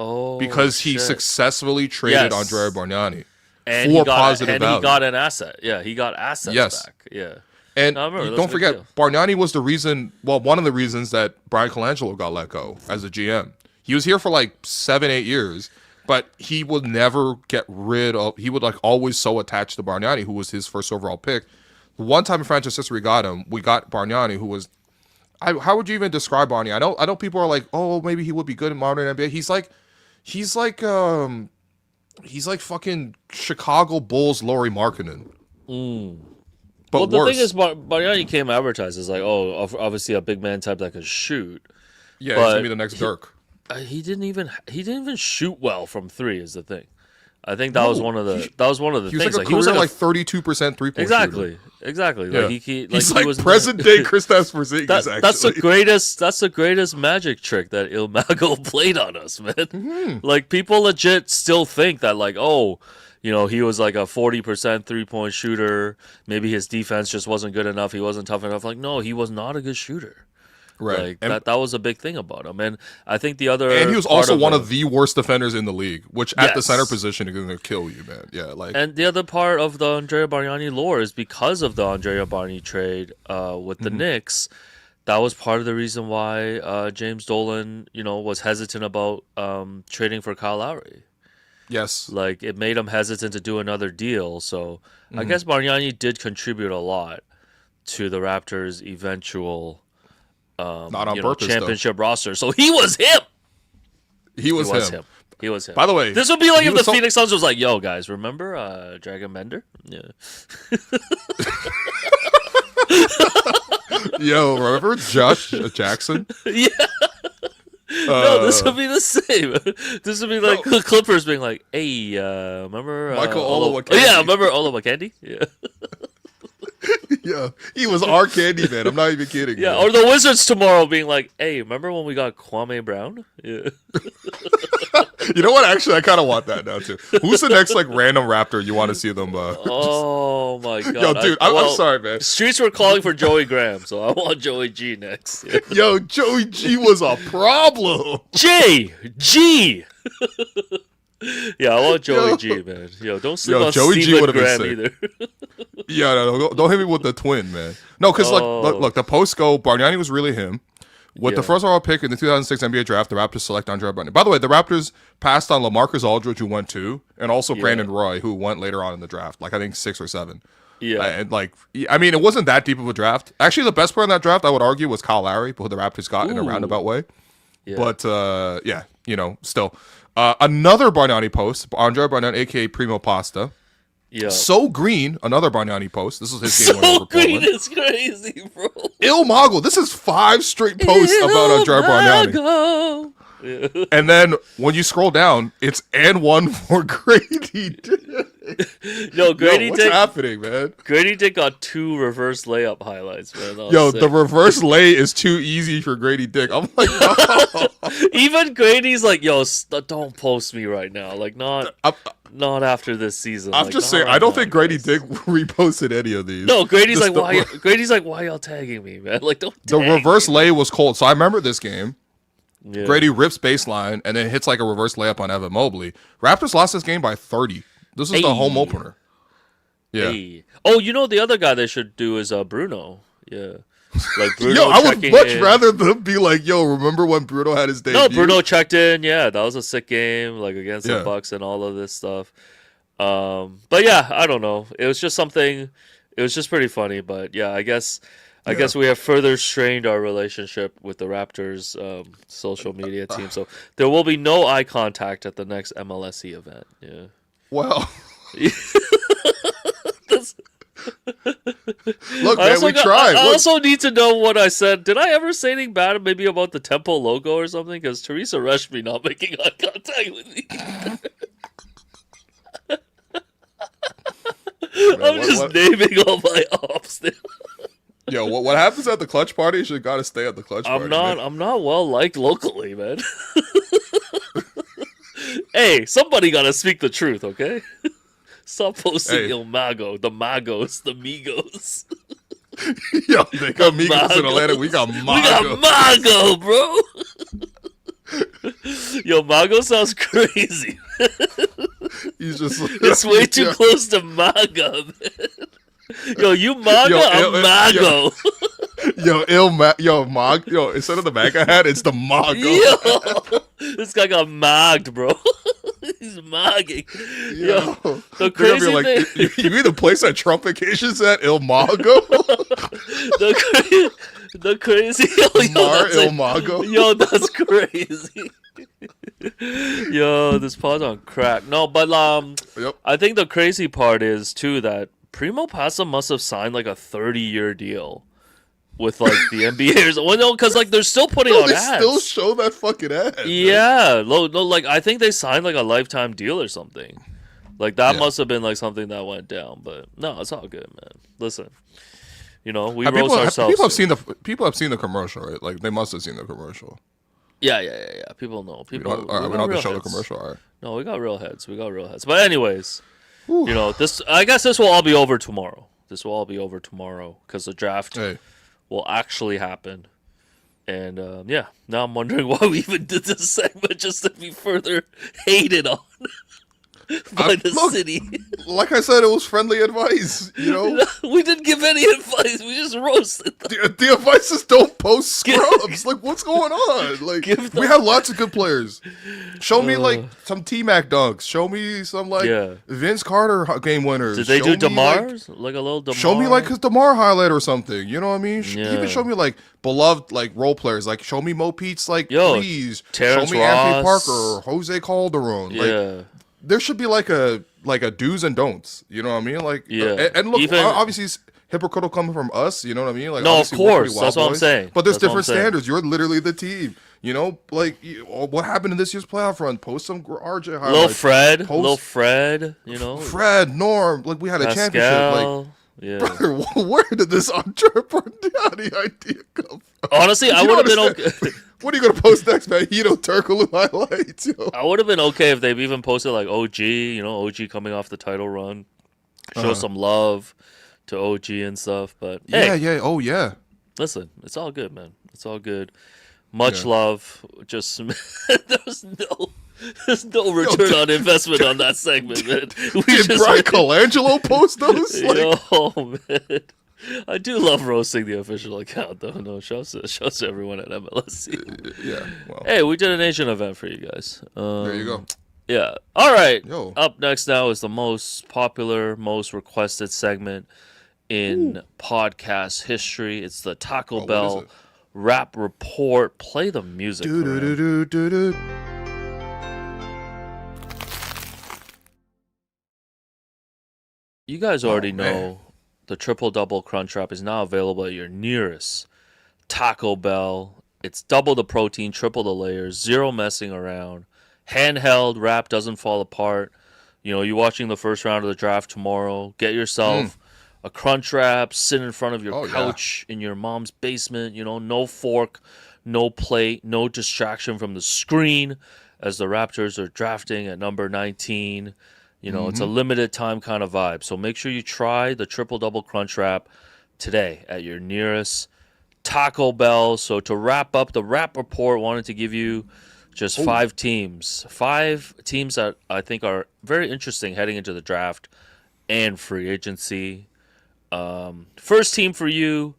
Oh, because he successfully traded Andrea Bargnani and for positive value. He got an asset. Yeah, he got assets back. Yeah. And don't forget, Bargnani was one of the reasons that Brian Colangelo got let go as a GM. He was here for 7-8 years, but he would never get rid of. He would always so attached to Bargnani, who was his first overall pick. The one time in franchise history we got him, we got Bargnani, who was. How would you even describe Bargnani? I know people are like, oh, maybe he would be good in modern NBA. He's like fucking Chicago Bulls Lauri Markkanen. But the thing is, Bargnani came advertised as obviously a big man type that could shoot. Yeah, he's gonna be the next Dirk. He didn't even shoot well from three. Is the thing. I think that was one of the things. He was 32% 3-point exactly. shooter. Exactly. Yeah. He was present day Kristaps Porzingis. That's the greatest magic trick that Ilmago played on us, man. Mm-hmm. People legit still think that he was a 40% 3-point shooter. Maybe his defense just wasn't good enough. He wasn't tough enough. No, he was not a good shooter. Right. That was a big thing about him. And I think the other. And he was also one of the worst defenders in the league, which at the center position is going to kill you, man. Yeah. And the other part of the Andrea Bargnani lore is because of the Andrea Bargnani trade with the Knicks. That was part of the reason why James Dolan, was hesitant about trading for Kyle Lowry. Yes. Like, it made him hesitant to do another deal. So I guess Bargnani did contribute a lot to the Raptors' eventual Not on purpose, championship roster. So he was him. He was him. He was him. By the way, this would be like if the Phoenix Suns was like, "Yo, guys, remember Dragon Bender?" Yeah. Yo, remember Josh Jackson? Yeah. No, this would be the same. This would be like the Clippers being like, "Hey, remember Michael Olowokandi? Oh, yeah, remember Olowokandi? Yeah." Yeah, he was our candy man. I'm not even kidding. Yeah, man. or the Wizards tomorrow being like, "Hey, remember when we got Kwame Brown?" Yeah. You know what? Actually, I kind of want that now too. Who's the next like random Raptor you want to see them? Oh my god! Yo, dude, I'm sorry, man. Streets were calling for Joey Graham, so I want Joey G next. Yeah. Yo, Joey G was a problem. G. Yeah, I want Joey G, man. Yo, don't sleep on Joey G Stephen would've been Graham sick. either. Yeah, no, don't hit me with the twin, man. No, because look, the post go, Bargnani was really him. With the first overall pick in the 2006 NBA draft, the Raptors select Andre Bargnani. By the way, the Raptors passed on LaMarcus Aldridge, who went 2, and also Brandon Roy, who went later on in the draft, like I think 6 or 7. Yeah. And like, I mean, it wasn't that deep of a draft. Actually, the best player in that draft, I would argue, was Kyle Lowry, who the Raptors got in a roundabout way. Yeah. But yeah, still. Another Bargnani post, Andre Bargnani, aka Primo Pasta. Yeah. So Green, another Bargnani post. This was his game winner So over Green Portland. is crazy, bro. Il Mago. This is 5 straight posts about Andre Bargnani. Yeah. And then when you scroll down, it's and one for Grady Dick. Yo, Grady what's Dick. happening, man? Grady Dick got 2 reverse layup highlights, man. That was Yo, sick. the reverse lay is too easy for Grady Dick. I'm like, no. Even Grady's like, yo, don't post me right now. Like, not after this season. I'm like, just saying, right I don't now, think Grady guys. Dick reposted any of these. No, Grady's Just like, why y'all tagging me, man? Like, don't. The tag reverse me. lay was cold. So I remember this game. Yeah. Grady rips baseline and then hits like a reverse layup on Evan Mobley. Raptors lost this game by 30. This is the home opener. Yeah. Hey. Oh, you know the other guy they should do is Bruno. Yeah. Like Bruno. Yo, I would much in. rather them be like, yo, remember when Bruno had his debut? No, Bruno checked in. Yeah, that was a sick game, like against Yeah. the Bucks and all of this stuff. But yeah, I don't know. It was just something. It was just pretty funny. But yeah, I guess we have further strained our relationship with the Raptors social media team. So there will be no eye contact at the next MLSE event. Yeah. Well, That's- look, man, we tried. I Look, also need to know what I said. Did I ever say anything bad maybe about the Temple logo or something? Because Teresa rushed me not making eye contact with me. I'm just naming all my ops now. yo, what happens at the clutch party? You should gotta stay at the clutch party. man. I'm not well liked locally, man. Hey, somebody gotta speak the truth, okay? Stop posting Il Mago, the Magos, the Migos. Yo, they got Migos in Atlanta. We got Mago. We got Mago, bro. Yo, Mago sounds crazy. He's just It's way too close to MAGA, man. Yo, you MAGA, I'm Mago. Yo, instead of the MAGA hat, it's the Mago. Yo, this guy got magged, bro. He's magging. Yo, the crazy thing. You mean the place that Trump vacations at, Il Mago? the crazy. Il Mago? Yo, that's crazy. Yo, this pod's on crack. No, but Yep. I think the crazy part is too that Primo Pasta must have signed like a 30-year deal with like the NBA. Well, no, because like they're still putting out they ads. still show that fucking ad. Yeah, no, like I think they signed like a lifetime deal or something. Like that must have been like something that went down. But no, it's all good, man. Listen, we roast ourselves. People have seen the commercial, right? Like they must have seen the commercial. Yeah. People know. We don't have to show the commercial. All right. No, we got real heads. But anyways, this. I guess this will all be over tomorrow. Because the draft will actually happen. And now I'm wondering why we even did this segment just to be further hated on. by the city. Like I said, it was friendly advice. You know, we didn't give any advice. We just roasted them. The advice is don't post scrubs. Like, what's going on? Like, we have lots of good players. Show me like some T-Mac dunks. Show me some like Vince Carter game winners. Did they do DeMar's? Like a little DeMar? Show me like his DeMar highlight or something. You know what I mean? Even show me like beloved like role players. Like show me Mo Pete's like please. Terrence show me Ross. Anthony Parker, Jose Calderon. Like there should be like a do's and don'ts. You know what I mean? Like and look, obviously it's hypocritical coming from us. You know what I mean? Like no, of course, that's what I'm saying. But there's different standards. You're literally the team. You know, like what happened in this year's playoff run? Post some RJ highlights. Lil Fred, you know, Fred, Norm. Like we had a championship. Like. Yeah. Brother, where did this entrepreneurial idea come from? Honestly, I would have been okay. What are you gonna post next, man? Turkoglu highlights. Yo. I would have been okay if they've even posted like OG. You know, OG coming off the title run, show some love to OG and stuff. But oh yeah. Listen, it's all good, man. It's all good. Much love. Just there's no return on investment on that segment, man. Did Brian Colangelo post those? Like... Yo, man. I do love roasting the official account, though. No, shouts to everyone at MLSC. Yeah. Well. Hey, we did an Asian event for you guys. There you go. Yeah. All right. Yo. Up next now is the most popular, most requested segment in podcast history. It's the Taco Bell Rap Report. Play the music. You guys already know the triple-double crunch wrap is now available at your nearest Taco Bell. It's double the protein, triple the layers, zero messing around. Handheld, wrap doesn't fall apart. You know, you're watching the first round of the draft tomorrow. Get yourself a crunch wrap, sit in front of your couch in your mom's basement. You know, no fork, no plate, no distraction from the screen as the Raptors are drafting at number 19. You know, it's a limited time kind of vibe. So make sure you try the triple-double crunch wrap today at your nearest Taco Bell. So to wrap up the Rap Report, wanted to give you just 5 teams. 5 teams that I think are very interesting heading into the draft and free agency. First team for you,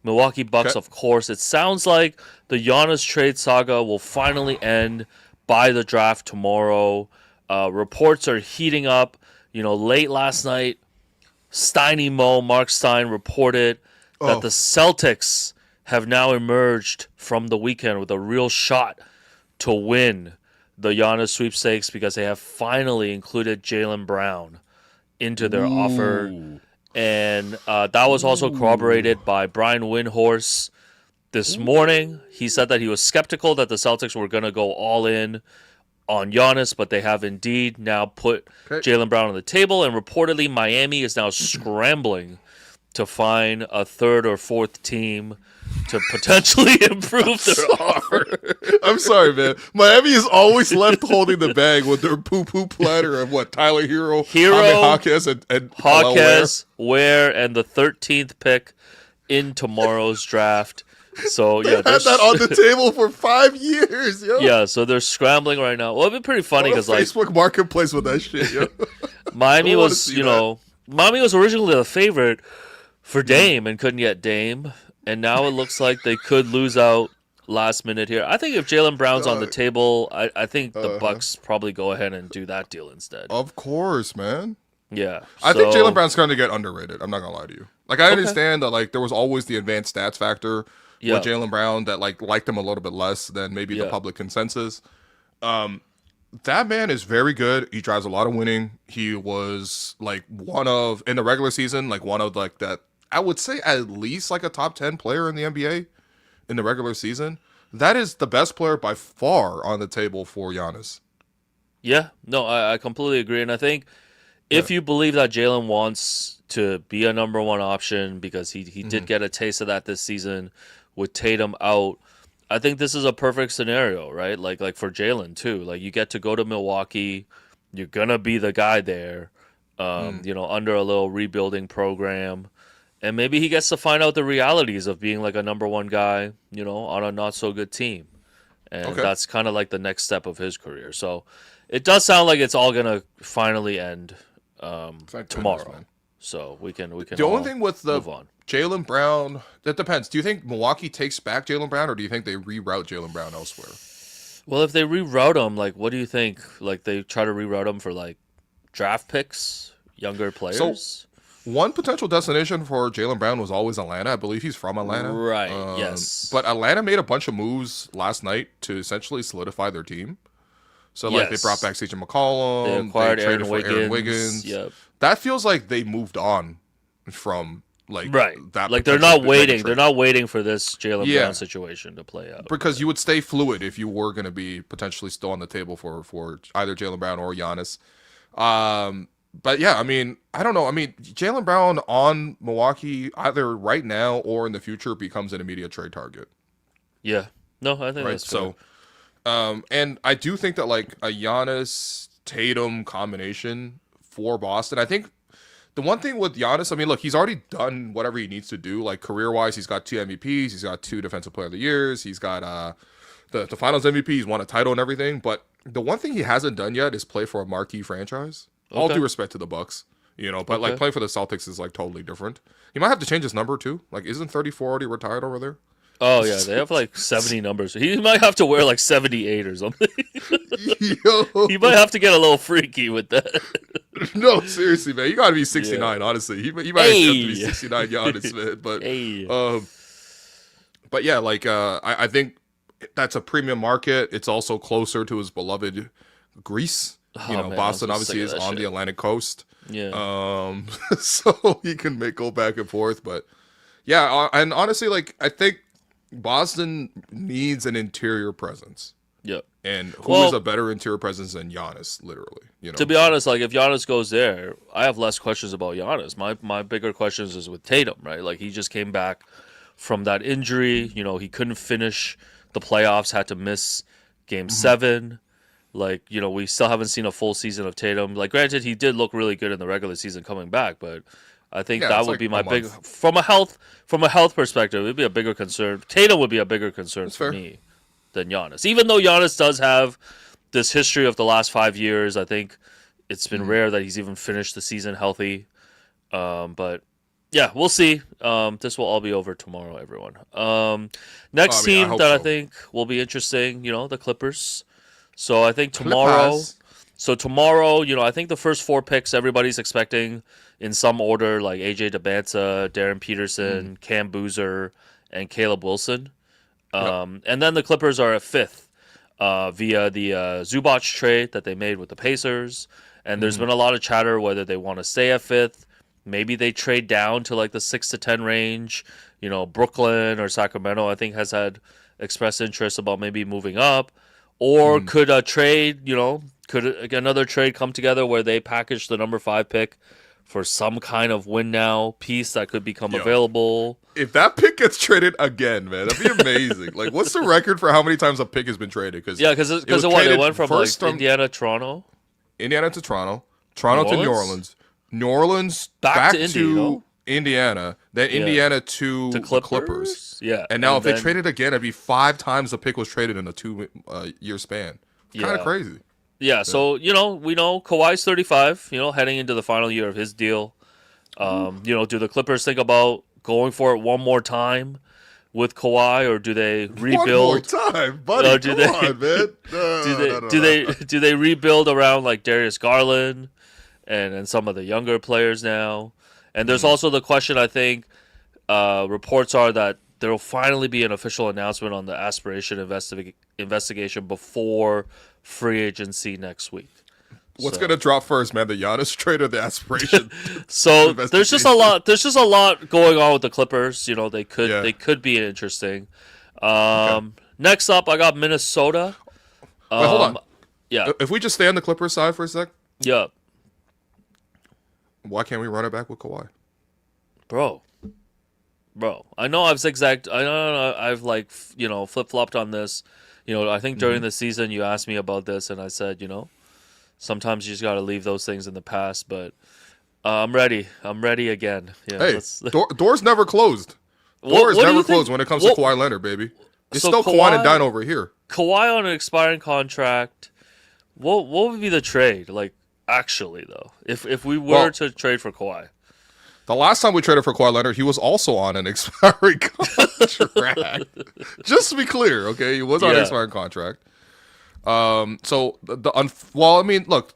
Milwaukee Bucks, of course. It sounds like the Giannis trade saga will finally end by the draft tomorrow. Reports are heating up. You know, late last night, Mark Stein reported that the Celtics have now emerged from the weekend with a real shot to win the Giannis sweepstakes because they have finally included Jaylen Brown into their offer. And that was also corroborated by Brian Windhorst this morning. He said that he was skeptical that the Celtics were going to go all in on Giannis, but they have indeed now put Jaylen Brown on the table, and reportedly Miami is now scrambling to find a third or fourth team to potentially improve their offer. I'm sorry, man. Miami is always left holding the bag with their poo-poo platter of Tyler Hero, Jaquez, and Jaquez, Ware, and the 13th pick in tomorrow's draft. So they had that on the table for 5 years, yo. Yeah, so they're scrambling right now. Well, it'd be pretty funny because Facebook Marketplace with that shit, yo. Miami was, Miami was originally the favorite for Dame and couldn't get Dame, and now it looks like they could lose out last minute here. I think if Jaylen Brown's on the table, I think the Bucks probably go ahead and do that deal instead. Of course, man. Yeah, I think Jaylen Brown's going to get underrated. I'm not gonna lie to you. Like I understand that there was always the advanced stats factor. With Jaylen Brown that liked him a little bit less than maybe the public consensus. That man is very good. He drives a lot of winning. He was one of in the regular season, one of that I would say at least a top 10 player in the NBA in the regular season. That is the best player by far on the table for Giannis. Yeah, no, I completely agree, and I think if you believe that Jaylen wants to be a number one option because he did get a taste of that this season. With Tatum out, I think this is a perfect scenario, right? Like for Jaylen too. You get to go to Milwaukee, you're gonna be the guy there, under a little rebuilding program, and maybe he gets to find out the realities of being a number one guy, on a not so good team, and that's kind of like the next step of his career. So it does sound like it's all gonna finally end tomorrow. Goodness, so we can. The only thing with the Jaylen Brown, that depends. Do you think Milwaukee takes back Jaylen Brown, or do you think they reroute Jaylen Brown elsewhere? Well, if they reroute him, like, what do you think? Like, they try to reroute him for like draft picks, younger players. So, one potential destination for Jaylen Brown was always Atlanta. I believe he's from Atlanta. Right, yes. But Atlanta made a bunch of moves last night to essentially solidify their team. So, like, they brought back CJ McCollum. They acquired traded for Aaron Wiggins. Yep. That feels like they moved on from, like, that. Like, they're not waiting. They're not waiting for this Jaylen Brown situation to play out. Because you would stay fluid if you were going to be potentially still on the table for either Jaylen Brown or Giannis. But yeah, I mean, I don't know. I mean, Jaylen Brown on Milwaukee, either right now or in the future, becomes an immediate trade target. Yeah. No, I think that's fair. So, and I do think that, like, a Giannis Tatum combination for Boston, I think the one thing with Giannis, I mean, look, he's already done whatever he needs to do. Like, career-wise, he's got 2 MVPs, he's got 2 Defensive Player of the Years, he's got the Finals MVP, he's won a title and everything. But the one thing he hasn't done yet is play for a marquee franchise. All due respect to the Bucks, but like playing for the Celtics is like totally different. He might have to change his number too. Like, isn't 34 already retired over there? Oh yeah, they have like 70 numbers. He might have to wear like 78 or something. He might have to get a little freaky with that. No, seriously, man, you got to be 69. Honestly, he might have to be 69 Giannis, man. But yeah, like I think that's a premium market. It's also closer to his beloved Greece. Boston obviously is on the Atlantic coast. Yeah. So he can go back and forth. But yeah, and honestly, like, I think Boston needs an interior presence. Yep. And who is a better interior presence than Giannis, literally? To be honest, like, if Giannis goes there, I have less questions about Giannis. My bigger questions is with Tatum, right? Like, he just came back from that injury. He couldn't finish the playoffs, had to miss Game 7. Like, we still haven't seen a full season of Tatum. Like, granted, he did look really good in the regular season coming back, but I think that would be my big from a health perspective. It'd be a bigger concern. Tatum would be a bigger concern for me than Giannis. Even though Giannis does have this history of the last 5 years, I think it's been rare that he's even finished the season healthy. But yeah, we'll see. This will all be over tomorrow, everyone. Next team that I think will be interesting, the Clippers. So I think tomorrow, I think the first 4 picks everybody's expecting in some order, like AJ DeBanza, Darren Peterson, Cam Boozer, and Caleb Wilson. And then the Clippers are at 5th via the Zubac trade that they made with the Pacers. And there's been a lot of chatter whether they want to stay at 5th. Maybe they trade down to like the 6 to 10 range. Brooklyn or Sacramento, I think, has had expressed interest about maybe moving up. Or could a trade, could another trade come together where they package the number 5 pick for some kind of win now piece that could become available? If that pick gets traded again, man, that'd be amazing. Like, what's the record for how many times a pick has been traded? Because it went from like Indiana to Toronto, to New Orleans, New Orleans back to Indiana, then Indiana to the Clippers. Yeah. And now if they traded again, it'd be 5 times the pick was traded in a 2-year span. Kind of crazy. Yeah, so, we know Kawhi's 35, heading into the final year of his deal. Do the Clippers think about going for it one more time with Kawhi, or do they rebuild? One more time, buddy. Come on, man. Do they rebuild around like Darius Garland and some of the younger players now? And there's also the question, I think, reports are that there will finally be an official announcement on the aspiration investigation before free agency next week. What's going to drop first, man? The Giannis trade or the aspiration? So there's just a lot. There's just a lot going on with the Clippers. They could be interesting. Next up, I got Minnesota. Wait, hold on. Yeah. If we just stay on the Clippers side for a sec. Yeah. Why can't we run it back with Kawhi? Bro, I know I've zigzagged. I know I've flip-flopped on this. I think during the season you asked me about this, and I said, sometimes you just got to leave those things in the past. But I'm ready. I'm ready again. Yeah, hey, doors never closed. Doors never closed when it comes to Kawhi Leonard, baby. It's still Kawhi and Dine over here. Kawhi on an expiring contract. What would be the trade? Like, actually, though, if we were to trade for Kawhi. The last time we traded for Kawhi Leonard, he was also on an expiring contract. Just to be clear, okay? He was on an expiring contract. Look,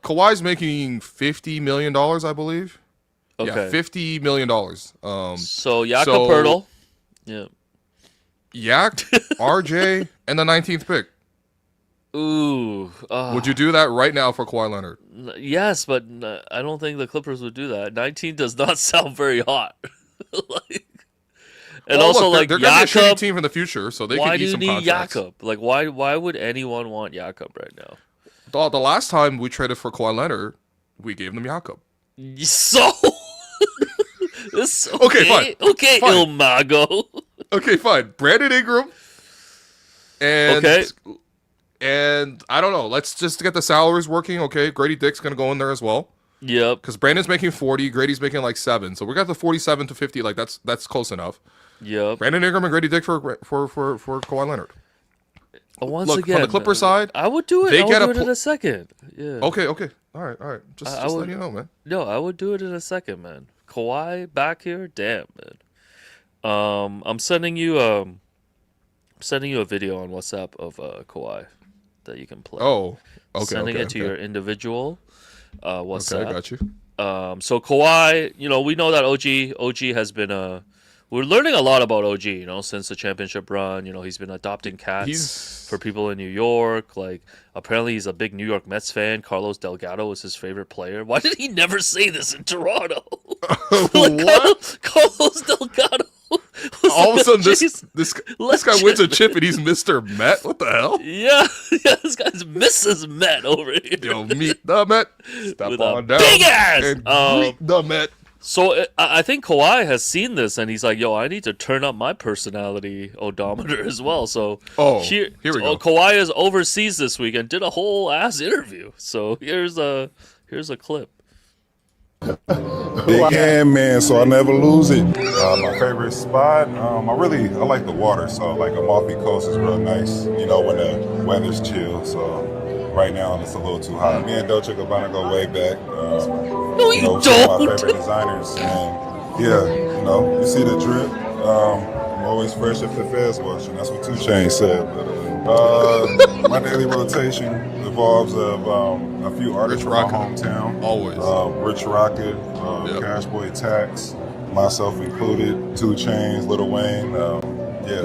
Kawhi's making $50 million, I believe. Okay. Yeah, $50 million. So Jakob Poeltl. Yak, RJ, and the 19th pick. Ooh. Would you do that right now for Kawhi Leonard? Yes, but I don't think the Clippers would do that. 19 does not sound very hot. They're going to be a shitty team in the future, so they can eat some contracts. Why do you need Jakob? Like, why would anyone want Jakob right now? The last time we traded for Kawhi Leonard, we gave them Jakob. So? Okay, fine. Okay, fine. Il Mago. Okay, fine. Brandon Ingram. And I don't know. Let's just get the salaries working. Okay, Gradey Dick's gonna go in there as well. Yep. Because Brandon's making 40, Grady's making like 7, so we got the 47 to 50. Like that's close enough. Yep. Brandon Ingram and Gradey Dick for Kawhi Leonard. Once again, on the Clipper side, I would do it. I would do it in a second. Yeah. Okay. All right. Just let you know, man. No, I would do it in a second, man. Kawhi back here, damn, man. I'm sending you a video on WhatsApp of Kawhi that you can play. Oh, okay. Sending it to your individual WhatsApp. Okay, I got you. So Kawhi, we know that OG has been we're learning a lot about OG, since the championship run. He's been adopting cats for people in New York. Like, apparently he's a big New York Mets fan. Carlos Delgado is his favorite player. Why did he never say this in Toronto? What? Carlos Delgado. All of a sudden, this guy wins a chip and he's Mr. Met? What the hell? Yeah, this guy's Mrs. Met over here. Yo, meet the Met. Step With on a down. big ass! And greet the Met. So I think Kawhi has seen this and he's like, yo, I need to turn up my personality odometer as well. So here we go. Kawhi is overseas this week and did a whole ass interview. So here's a clip. Big hand man, so I never lose it. My favorite spot, I like the water, so like Amalfi Coast is real nice, when the weather's chill, so right now it's a little too hot. Me and Dolce Gabbana go way back. No, you don't. Some of my favorite designers, and you see the drip. I'm always fresh if the feds watching. That's what 2 Chainz said. But my daily rotation involves of a few artists from my hometown. Always. Rich Rocket, Cash Boy Tax, myself included, 2 Chainz, Lil Wayne.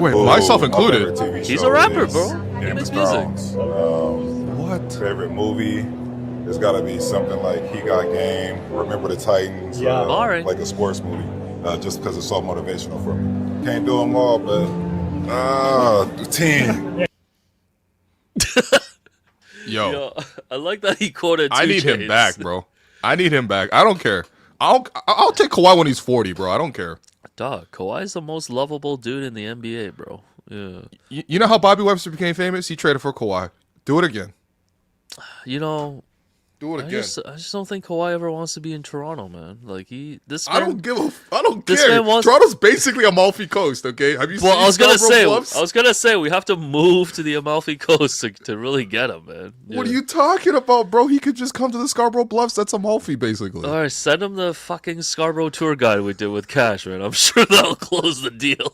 Wait, myself included? He's a rapper, bro. He makes music. What? Favorite movie? There's got to be something like He Got Game, Remember the Titans, like a sports movie, just because it's so motivational for me. Can't do them all, but 10. Yo, I like that he quoted 2 I need Chainz. him back, bro. I need him back. I don't care. I'll take Kawhi when he's 40, bro. I don't care. Dog, Kawhi's the most lovable dude in the NBA, bro. Yeah. You know how Bobby Webster became famous? He traded for Kawhi. Do it again. Do it again. I just don't think Kawhi ever wants to be in Toronto, man. Like I don't care. Toronto's basically Amalfi Coast, okay? Have you seen I was gonna Bluffs? say we have to move to the Amalfi Coast to really get him, man. Yeah. What are you talking about, bro? He could just come to the Scarborough Bluffs. That's Amalfi, basically. All right, send him the fucking Scarborough tour guide we did with Cash, man. I'm sure that'll close the deal.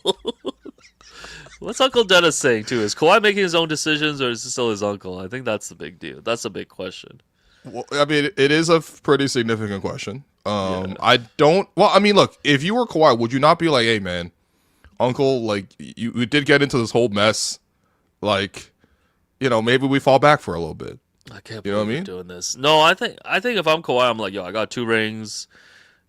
What's Uncle Dennis saying too? Is Kawhi making his own decisions, or is it still his uncle? I think that's the big deal. That's a big question. Well, I mean, it is a pretty significant question. I don't. Well, I mean, look, if you were Kawhi, would you not be like, "Hey, man, Uncle, like you did get into this whole mess, like, maybe we fall back for a little bit." I can't believe you're doing this. No, I think if I'm Kawhi, I'm like, yo, I got 2 rings.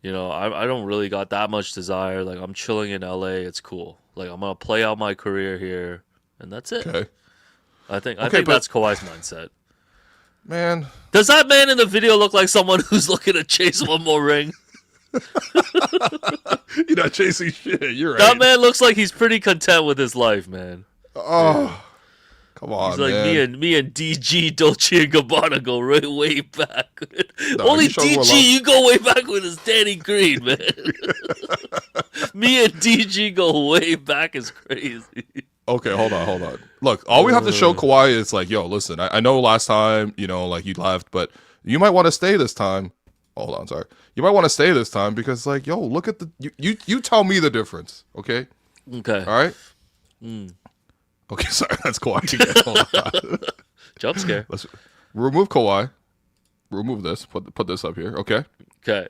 I don't really got that much desire. Like, I'm chilling in LA. It's cool. Like, I'm gonna play out my career here, and that's it. Okay. I think that's Kawhi's mindset. Man, does that man in the video look like someone who's looking to chase one more ring? You're not chasing shit. You're right. That man looks like he's pretty content with his life, man. Oh, come on, he's like, man. me and DG Dolce and Gabbana go way back. No, only DG, you go way back with his Danny Green, man. Me and DG go way back is crazy. Okay, hold on. Look, all we have to show Kawhi is like, yo, listen, I know last time, like you left, but you might want to stay this time. Hold on, sorry. You might want to stay this time because, like, yo, look at you tell me the difference, okay? Okay. All right? Okay, sorry, that's Kawhi again. Hold on. Jump scare. Let's remove Kawhi. Remove this. Put this up here, okay? Okay.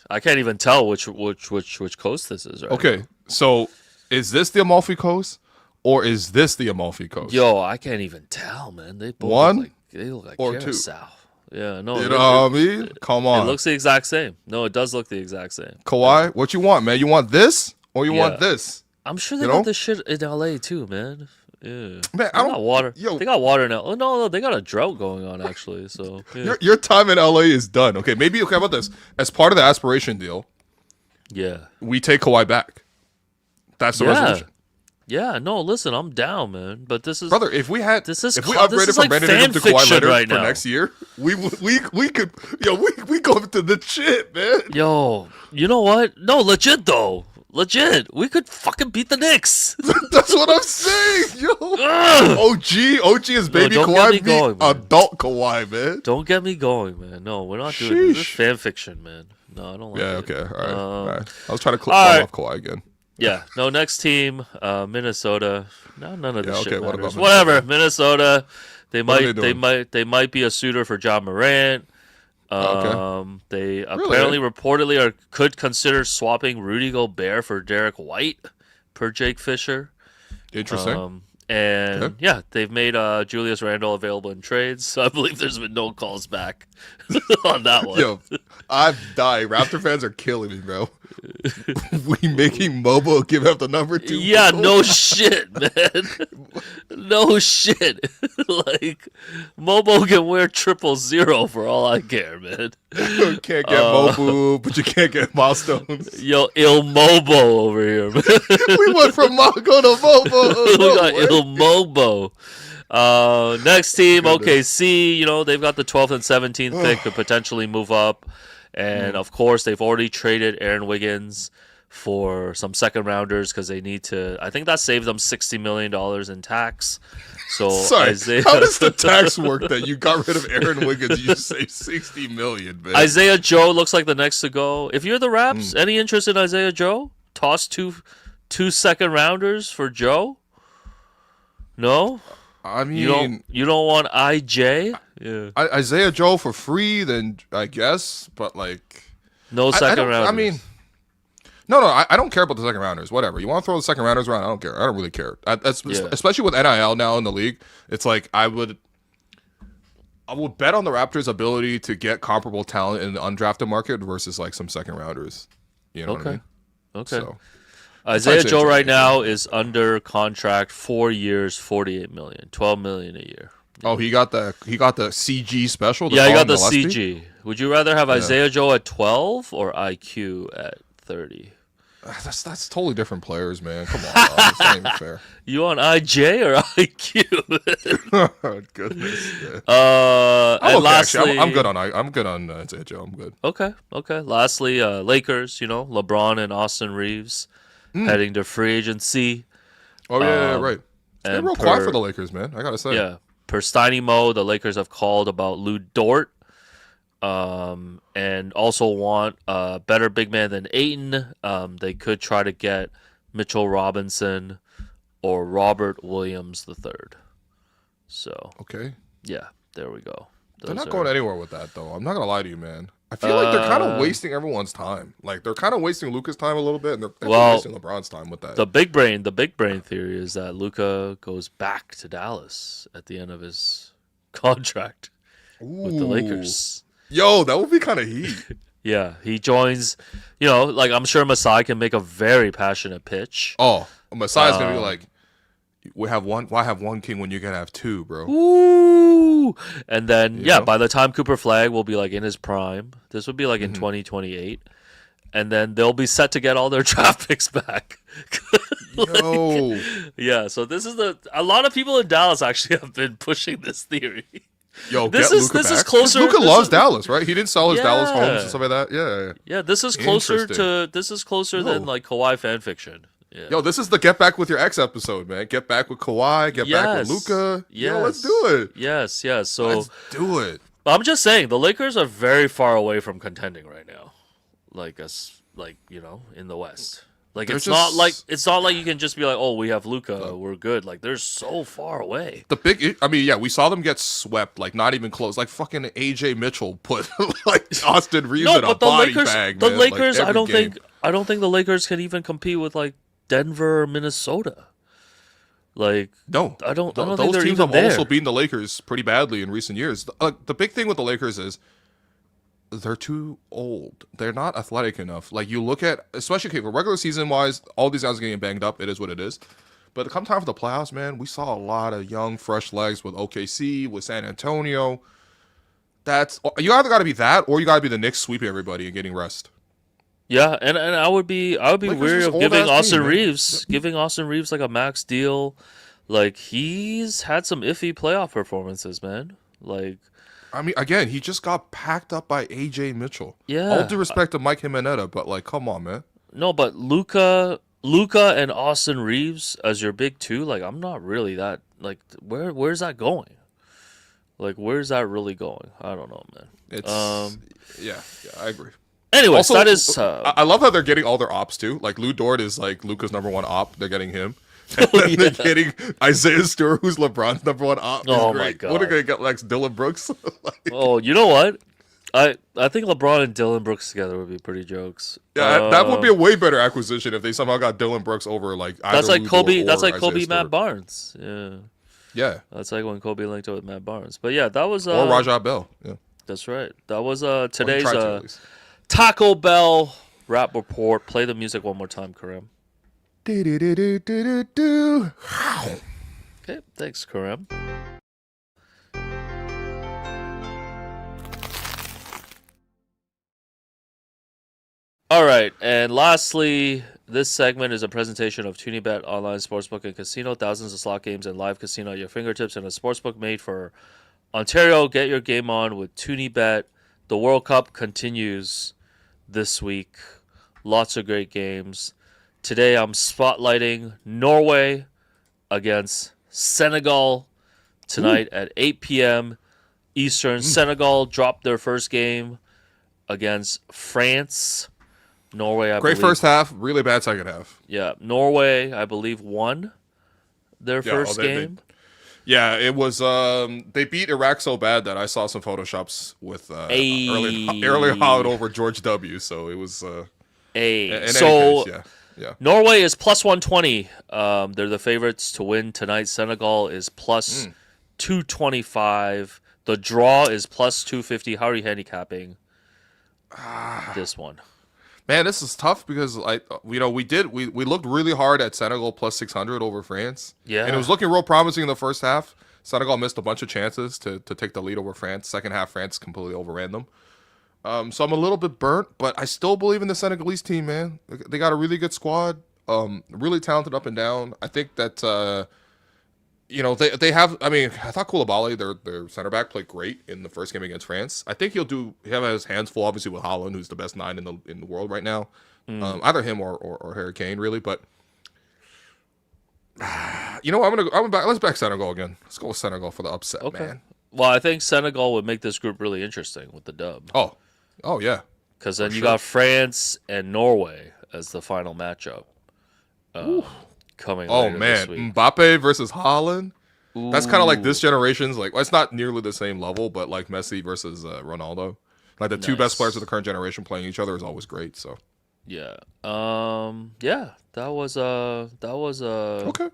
I can't even tell which coast this is, right? Okay, so is this the Amalfi Coast or is this the Amalfi Coast? Yo, I can't even tell, man. They both One look like or Curacao. Yeah, no. You know what I mean? Come on. It looks the exact same. No, it does look the exact same. Kawhi, what you want, man? You want this or you want this? I'm sure they got this shit in LA too, man. Yeah. Man, they got water. They got water in LA. Oh, no, they got a drought going on actually. So your time in LA is done. Okay, how about this? As part of the aspiration deal, we take Kawhi back. That's the resolution. Yeah, no, listen, I'm down, man. But this is brother. If we upgraded from like Brandon to Kawhi Leonard right for now. next year, we could we go into the shit, man. Yo, you know what? No, legit though. Legit, we could fucking beat the Knicks. That's what I'm saying, yo. OG is baby Kawhi, going, adult Kawhi, man. Don't get me going, man. No, we're not doing this. This is fan fiction, man. No, I don't like it. Okay, all right. I was trying to clip off Kawhi again. Yeah, no. Next team, Minnesota. No, none of this shit what matters. about Whatever, Minnesota. They might be a suitor for John Morant. They apparently reportedly could consider swapping Rudy Gobert for Derek White, per Jake Fisher. Interesting. They've made Julius Randle available in trades, so I believe there's been no calls back on that one. Yo, I've died. Raptor fans are killing me, bro. We making Mobo give up the number 2. Yeah, no shit, man. No shit. Like, Mobo can wear 000 for all I care, man. You can't get Mobo, but you can't get milestones. Yo, Il Mobo over here, man. We went from Mongo to Mobo. We got Il Mobo. Next team, OKC. They've got the 12th and 17th pick, could potentially move up. And, of course, they've already traded Aaron Wiggins for some second rounders because they need to. I think that saved them $60 million in tax. So sorry, how does the tax work that you got rid of Aaron Wiggins? You saved $60 million, man. Isaiah Joe looks like the next to go. If you're the Raps, any interest in Isaiah Joe? Toss two second rounders for Joe? No. I mean, you don't want IJ? Yeah. Isaiah Joe for free, then I guess, but like no second rounders. I mean, no, I don't care about the second rounders. Whatever you want to throw the second rounders around, I don't care. I don't really care. Especially with NIL now in the league, it's like I would bet on the Raptors' ability to get comparable talent in the undrafted market versus like some second rounders. You know what I mean? Okay. So, Isaiah Joe right now is under contract 4 years, $48 million, $12 million a year. Oh, he got the CG special. Yeah, he got the CG. Would you rather have Isaiah Joe at 12 or IQ at 30? That's totally different players, man. Come on, it's not even fair. You want IJ or IQ? Oh, goodness. Yeah. And okay, lastly, actually, I'm good on Isaiah Joe. I'm good. Okay. Lastly, Lakers. LeBron and Austin Reeves heading to free agency. Oh yeah, right. It's been real quiet for the Lakers, man. I gotta say. Yeah. Per Steiny Mo, the Lakers have called about Lou Dort, and also want a better big man than Ayton. They could try to get Mitchell Robinson or Robert Williams III. So okay, yeah, there we go. They're not going anywhere with that, though. I'm not gonna lie to you, man. I feel like they're kind of wasting everyone's time. Like they're kind of wasting Luka's time a little bit, and they're wasting LeBron's time with that. The big brain theory is that Luka goes back to Dallas at the end of his contract with the Lakers. Yo, that would be kind of heat. Yeah, he joins. I'm sure Masai can make a very passionate pitch. Oh, Masai's gonna be like, "We have one. Why have one king when you can have two, bro?" Ooh, and then by the time Cooper Flag will be like in his prime, this would be like in 2028, and then they'll be set to get all their draft picks back. Yo, yeah. So this is a lot of people in Dallas actually have been pushing this theory. Yo, this is closer. Luka loves Dallas, right? He didn't sell his Dallas homes and stuff like that. Yeah. Yeah, this is closer than like Kawhi fan fiction. Yeah. Yo, this is the Get Back with Your Ex episode, man. Get back with Kawhi. Get back with Luka. Yes. Yo, let's do it. Yes. So let's do it. I'm just saying the Lakers are very far away from contending right now. In the West. Like it's not like you can just be like, oh, we have Luka, we're good. Like they're so far away. We saw them get swept, like not even close. Like fucking AJ Mitchell put like Austin Reeves in a body bag. The man. Lakers, like, I don't think the Lakers can even compete with like Denver or Minnesota. Like no, I don't think those they're teams even have there. also beaten the Lakers pretty badly in recent years. The big thing with the Lakers is they're too old. They're not athletic enough. Like you look at, especially for regular season wise, all these guys are getting banged up. It is what it is. But come time for the playoffs, man, we saw a lot of young, fresh legs with OKC, with San Antonio. You either got to be that, or you got to be the Knicks sweeping everybody and getting rest. Yeah, and I would be weary of giving Austin Reeves Yeah. giving Austin Reeves like a max deal. Like he's had some iffy playoff performances, man. Like. I mean, again, he just got packed up by AJ Mitchell. Yeah. All due respect to Mike Jimenez, but like, come on, man. No, but Luka and Austin Reeves as your big two, like I'm not really that like where's that going? Like where's that really going? I don't know, man. It's yeah, I agree. Anyways, Also, that is I love how they're getting all their ops too. Like Lou Dort is like Luka's number one op. They're getting him. And then they're getting Isaiah Stewart, who's LeBron's number one op. Oh my god! What are they gonna get? Like Dylan Brooks? Oh, you know what? I think LeBron and Dylan Brooks together would be pretty jokes. Yeah, that would be a way better acquisition if they somehow got Dylan Brooks over like. That's like Kobe. That's like Kobe, Isaiah Matt Stewart. Barnes. Yeah. Yeah. That's like when Kobe linked up with Matt Barnes. But yeah, that was Or Rajah Bell. Yeah. That's right. That was today's tried to, at least. Taco Bell rap report. Play the music one more time, Kareem. Do-do-do-do-do-do. Okay, thanks, Kareem. All right, and lastly, this segment is a presentation of ToonieBet online sportsbook and casino. Thousands of slot games and live casino at your fingertips, and a sportsbook made for Ontario. Get your game on with ToonieBet. The World Cup continues this week. Lots of great games. Today I'm spotlighting Norway against Senegal tonight at 8 p.m. Eastern. Senegal dropped their first game against France. Norway, I Great believe. first half, really bad second half. Yeah, Norway, I believe, won their first game. It was. They beat Iraq so bad that I saw some photoshops with Erling Haaland over George W. So it was. Yeah. Norway is plus 120. They're the favorites to win tonight. Senegal is plus 225. The draw is plus 250. How are you handicapping this one? Man, this is tough because we looked really hard at Senegal plus 600 over France. Yeah. And it was looking real promising in the first half. Senegal missed a bunch of chances to take the lead over France. Second half, France completely overran them. So I'm a little bit burnt, but I still believe in the Senegalese team, man. They got a really good squad, really talented up and down. I think that they have. I mean, I thought Koulibaly, their center back, played great in the first game against France. I think he'll have his hands full, obviously, with Haaland, who's the best 9 in the world right now. Either him or Harry Kane, really. But let's back Senegal again. Let's go with Senegal for the upset, man. Well, I think Senegal would make this group really interesting with the dub. Oh yeah. Because then you got France and Norway as the final matchup. Coming later this week. Mbappe versus Haaland. That's kind of like this generation's it's not nearly the same level, but like Messi versus Ronaldo. Like the two best players of the current generation playing each other is always great. So yeah, that was okay.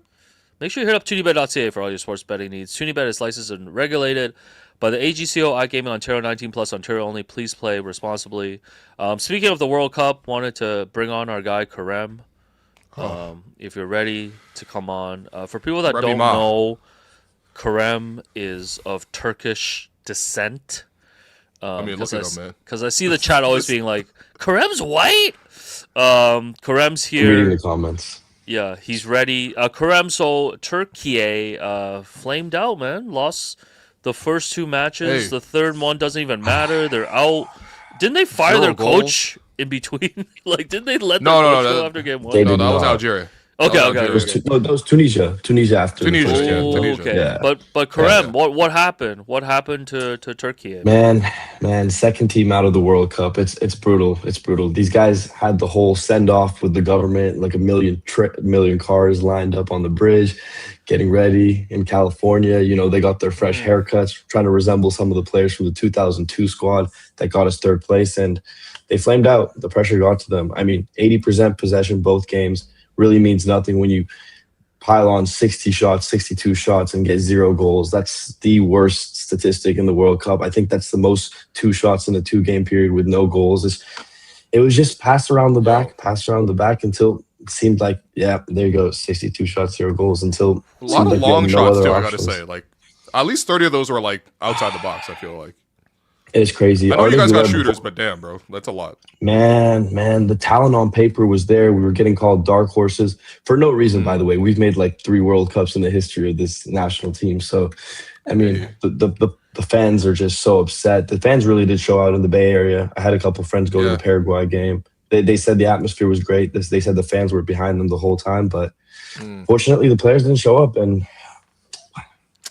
Make sure you hit up ToonieBet.ca for all your sports betting needs. ToonieBet is licensed and regulated by the AGCO, iGaming Ontario, 19 plus, Ontario only. Please play responsibly. Speaking of the World Cup, wanted to bring on our guy Kareem. If you're ready to come on. For people that don't know, Kareem is of Turkish descent. Look at him, man. Because I see the chat always being like, Kareem's white? Kareem's here. Reading the comments. Yeah, he's ready. Kareem, so Turkey flamed out, man. Lost the first 2 matches. Hey. The third one doesn't even matter. They're out. Didn't they fire their coach in between? Didn't they let their coach go after game 1? No, that was Algeria. Okay. That was Tunisia. Tunisia after. Tunisia, the yeah, first game. Tunisia. Okay. Yeah. But Karem, Yeah. what happened? What happened to Turkey? Man, second team out of the World Cup. It's brutal. It's brutal. These guys had the whole send off with the government, like a million cars lined up on the bridge, getting ready in California. You know, they got their fresh haircuts, trying to resemble some of the players from the 2002 squad that got us third place, and they flamed out. The pressure got to them. I mean, 80% possession both games really means nothing when you pile on 60 shots, 62 shots, and get 0 goals. That's the worst statistic in the World Cup. I think that's the most 2 shots in a 2-game period with no goals. It was just passed around the back until it seemed like, yeah, there you go, 62 shots, 0 goals, until A lot of like long shots, too, I got to options. say. Like, at least 30 of those were, like, outside the box, I feel like. It's crazy. I know you guys got Guilherme, shooters, but damn, bro, that's a lot. Man, the talent on paper was there. We were getting called dark horses for no reason, by the way. We've made like 3 World Cups in the history of this national team. So, I mean, the fans are just so upset. The fans really did show out in the Bay Area. I had a couple friends go to the Paraguay game. They said the atmosphere was great. They said the fans were behind them the whole time. But fortunately, the players didn't show up. And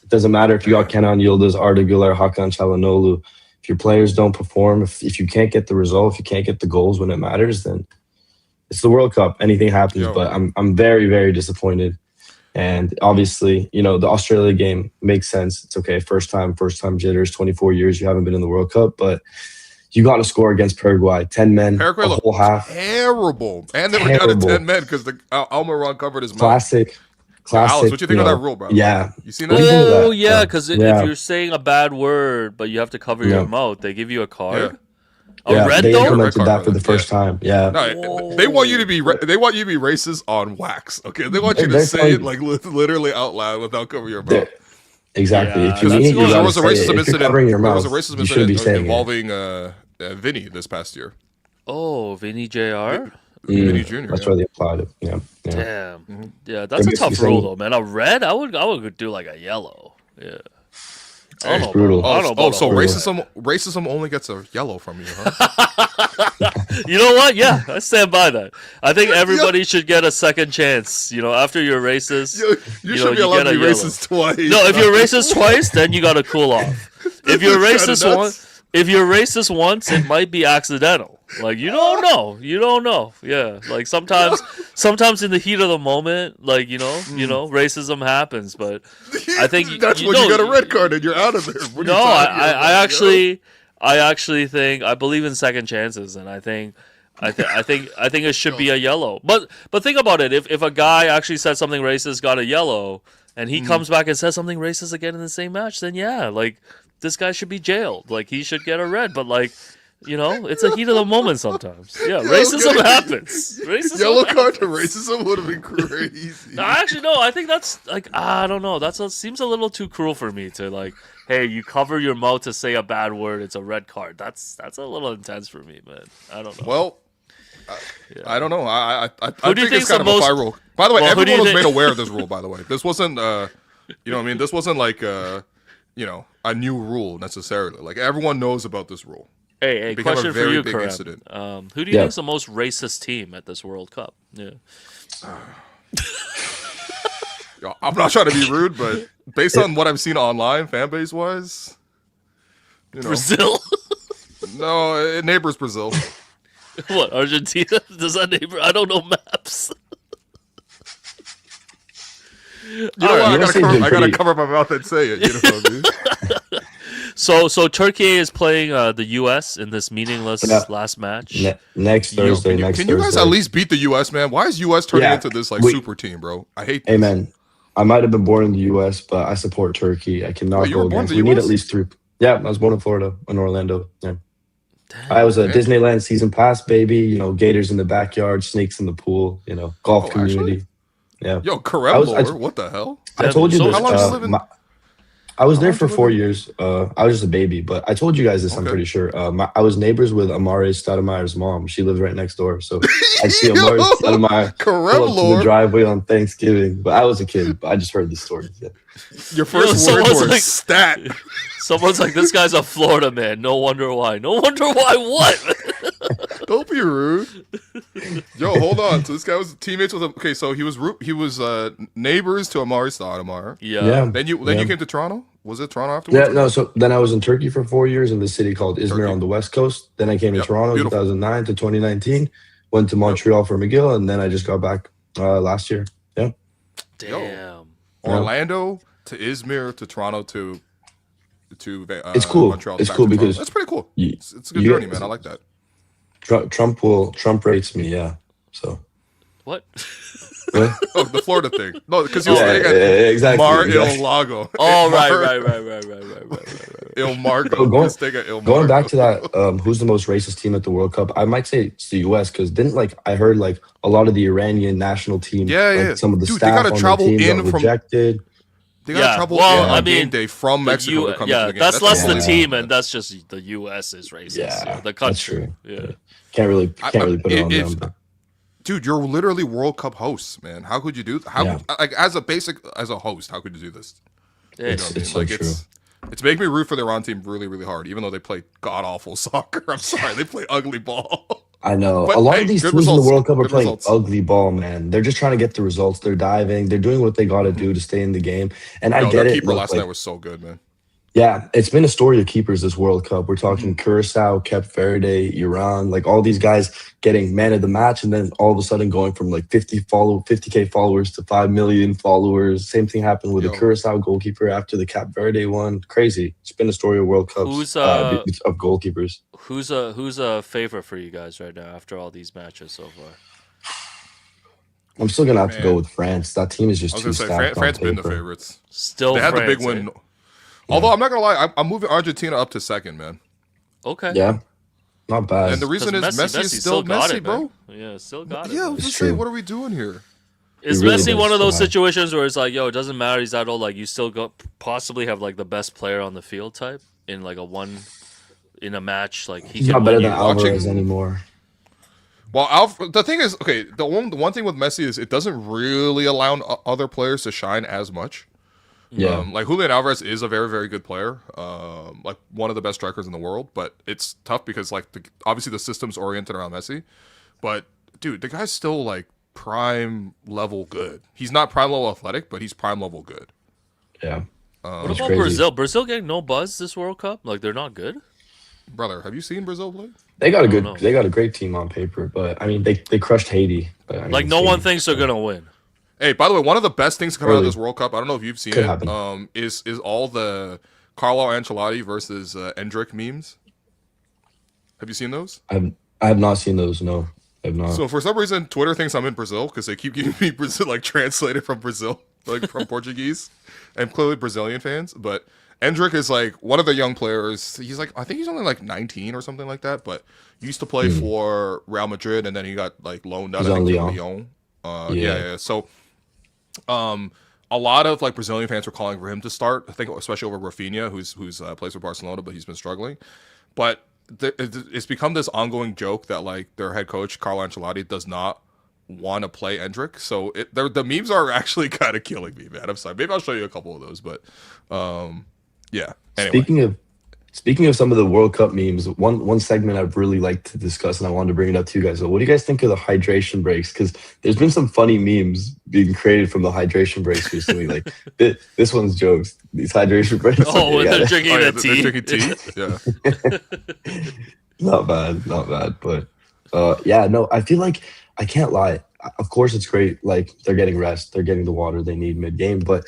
it doesn't matter if you got Kenan Yıldız, Arda Güler, Hakan Çalhanoğlu. If your players don't perform, if you can't get the result, if you can't get the goals when it matters, then it's the World Cup. Anything happens, but I'm very, very disappointed. And obviously, you know, the Australia game makes sense. It's okay. First time jitters, 24 years you haven't been in the World Cup, but you got to score against Paraguay. 10 men, Paraguay the whole half. Terrible. And they were down to 10 men because Almiron covered his mouth. Classic. Alex, what you think of that rule, bro? Yeah. You seen that? Oh, yeah, because if you're saying a bad word, but you have to cover your mouth, they give you a card. A red they though? implemented that for the first time. Yeah. No, they want you to be racist on wax. Okay, they want you to say it like literally out loud without covering your mouth. Exactly. Yeah. If you mean it, There was a racism incident. Covering your mouth, There was a racism you should be incident saying involving Vinny this past year. Oh, Vinny Jr. Vinny Jr. That's why they applied it. Yeah. Damn. Yeah, that's a tough rule though, man. A red, I would do like a yellow. Yeah. I don't know. Brutal. So racism only gets a yellow from you, huh? You know what? Yeah, I stand by that. I think everybody should get a second chance. You know, after you're racist, you should be allowed to be racist twice. No, if you're racist twice, then you gotta cool off. If you're racist once, it might be accidental. Like you don't know. Yeah, like sometimes in the heat of the moment, like you know, racism happens. But I think that's when you got a red card and you're out of there. What are you I actually think I believe in second chances, and I think it should be a yellow. But think about it. If a guy actually said something racist, got a yellow, and he comes back and says something racist again in the same match, then yeah, like this guy should be jailed. Like he should get a red. But like. You know, it's a heat of the moment sometimes. Yeah, racism happens. Yellow card to racism would have been crazy. Actually, no, I think that's like I don't know. Seems a little too cruel for me to like. Hey, you cover your mouth to say a bad word. It's a red card. That's a little intense for me, man. I don't know. Well, I don't know. I think it's kind of a fire rule. By the way, everyone was made aware of this rule. By the way, this wasn't you know what I mean. This wasn't like you know a new rule necessarily. Like everyone knows about this rule. Hey, question for you, Karam. Who do you think is the most racist team at this World Cup? Yeah. I'm not trying to be rude, but based on what I've seen online, fan base wise, you know, Brazil. No, it neighbors Brazil. What, Argentina? Does that neighbor? I don't know maps. You know what? I gotta cover my mouth and say it. You know what I mean? So Turkey is playing the U.S. in this meaningless last match. Next Thursday. Can you guys at least beat the U.S., man? Why is U.S. turning into this like super team, bro? I hate this. Hey, man. I might have been born in the U.S., but I support Turkey. I cannot go against. We need at least 3. Yeah, I was born in Florida, in Orlando. Yeah. I was a Disneyland season pass baby. You know, gators in the backyard, snakes in the pool. You know, golf community. Yeah. Yo, Karem, what the hell? I told you this. How long did you live in? I was there for 4 years. I was just a baby, but I told you guys this. I'm pretty sure. I was neighbors with Amare Stoudemire's mom. She lived right next door, so I see Amare Stoudemire pull up to the driveway on Thanksgiving. But I was a kid. But I just heard the stories. Yeah. Your first word was stat. Someone's like, "This guy's a Florida man. No wonder why. No wonder why. What?" Don't be rude. Yo, hold on. So this guy was teammates with him. Okay, so he was neighbors to Amari Stoudemire. Yeah. Then you came to Toronto? Was it Toronto afterwards? Yeah, no, so then I was in Turkey for 4 years in the city called Izmir on the West Coast. Then I came to Toronto 2009 to 2019. Went to Montreal for McGill, and then I just got back last year. Yeah. Damn. Yo, Orlando to Izmir to Toronto to it's cool. Montreal. It's cool because that's pretty cool. It's a good journey, man. I like that. Trump rates me, yeah. So what? Oh, the Florida thing. No, because he was staying at exactly, Mar-Il-Lago. Oh, right. Il Margo. Going back to that, who's the most racist team at the World Cup? I might say it's the U.S. because I heard a lot of the Iranian national team, some of the staff on the team got rejected. They got travel on game day from Mexico to come to the game. That's less the team, and that's just the U.S. is racist. Yeah, the country. Yeah, can't really put it on them. But. Dude, you're literally World Cup hosts, man. How could you do? As a host, how could you do this? It's so true. It's making me root for the Iran team really, really hard, even though they play god awful soccer. I'm sorry, they play ugly ball. I know. But, a lot of these teams in the World Cup are playing ugly ball, man. They're just trying to get the results. They're diving. They're doing what they got to do to stay in the game. And I get it. Keeper last night was so good, man. Yeah, it's been a story of keepers this World Cup. We're talking Curacao, Cape Verde, Iran, all these guys getting man of the match, and then all of a sudden going from 50K followers to 5 million followers. Same thing happened with the Curacao goalkeeper after the Cape Verde one. Crazy. It's been a story of World Cups of goalkeepers. Who's a favorite for you guys right now after all these matches so far? I'm still gonna have to go with France. That team is just too stacked. France been the favorites. Still, they had the big win. Although I'm not gonna lie, I'm moving Argentina up to second, man. Okay. Yeah. Not bad. And the reason is Messi is still Messi, bro. Yeah, still got it. Yeah, I was just saying, what are we doing here? Is Messi one of those situations where it's like, it doesn't matter, he's that old, you still possibly have the best player on the field type in in a match, he's not better than Alvarez anymore. Well, the thing is, okay, the one thing with Messi is it doesn't really allow other players to shine as much. Yeah, Julian Alvarez is a very, very good player, one of the best strikers in the world. But it's tough because obviously the system's oriented around Messi. But dude, the guy's still prime level good. He's not prime level athletic, but he's prime level good. Yeah. What about Brazil? Brazil getting no buzz this World Cup? They're not good. Brother, have you seen Brazil play? They got a great team on paper, but I mean they crushed Haiti. But, no one thinks they're gonna win. Hey, by the way, one of the best things to come out of this World Cup, I don't know if you've seen it, is all the Carlo Ancelotti versus Endrick memes. Have you seen those? I have not seen those. No, I have not. So for some reason, Twitter thinks I'm in Brazil because they keep giving me Brazil translated from Brazil, from Portuguese, and clearly Brazilian fans. But Endrick is one of the young players. He's I think he's only 19 or something like that. But he used to play for Real Madrid, and then he got loaned out to Lyon. Yeah. So. A lot of Brazilian fans were calling for him to start. I think especially over Rafinha, who's plays for Barcelona, but he's been struggling. But it's become this ongoing joke that their head coach Carlo Ancelotti does not want to play Endrick. So the memes are actually kind of killing me, man. I'm sorry. Maybe I'll show you a couple of those. But yeah. Anyway. Speaking of some of the World Cup memes, one segment I'd really like to discuss, and I wanted to bring it up to you guys. So what do you guys think of the hydration breaks? Because there's been some funny memes being created from the hydration breaks recently. This one's jokes. These hydration breaks. Oh, they're drinking tea. They're drinking tea. Yeah. Not bad. But I feel I can't lie. Of course, it's great. They're getting rest, they're getting the water they need mid-game, but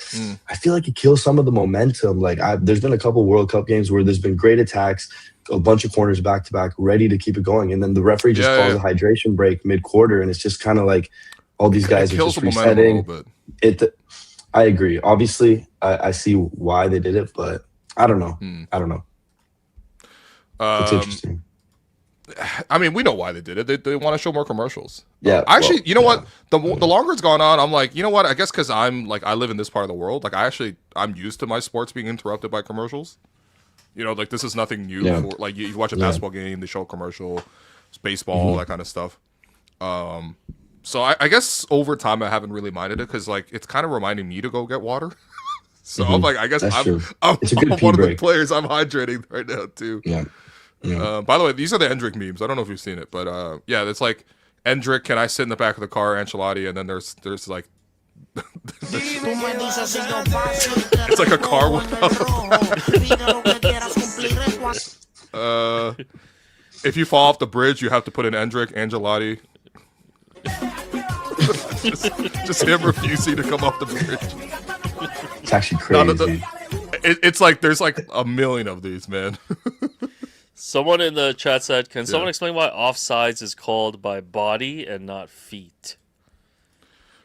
I feel it kills some of the momentum. There's been a couple World Cup games where there's been great attacks, a bunch of corners back to back, ready to keep it going, and then the referee just calls a hydration break mid-quarter, and it's just kind of all these guys are just resetting. I agree. Obviously, I see why they did it, but I don't know. It's interesting. I mean, we know why they did it. They want to show more commercials. Yeah. Actually, you know what? The longer it's gone on, I'm you know what? I guess because I'm I live in this part of the world. I'm used to my sports being interrupted by commercials. This is nothing new. Yeah. For, you watch a basketball game, they show a commercial. It's baseball, that kind of stuff. So I guess over time I haven't really minded it because it's kind of reminding me to go get water. So I'm I guess I'm one of the players. I'm hydrating right now too. Yeah. By the way, these are the Endrick memes. I don't know if you've seen it, but yeah, it's like Endrick, can I sit in the back of the car, Ancelotti, and then there's like it's like a car without if you fall off the bridge, you have to put in Endrick, Ancelotti. just him refusing to come off the bridge. It's actually crazy. It's like there's like a million of these, man. Someone in the chat said, "Can someone explain why offsides is called by body and not feet?"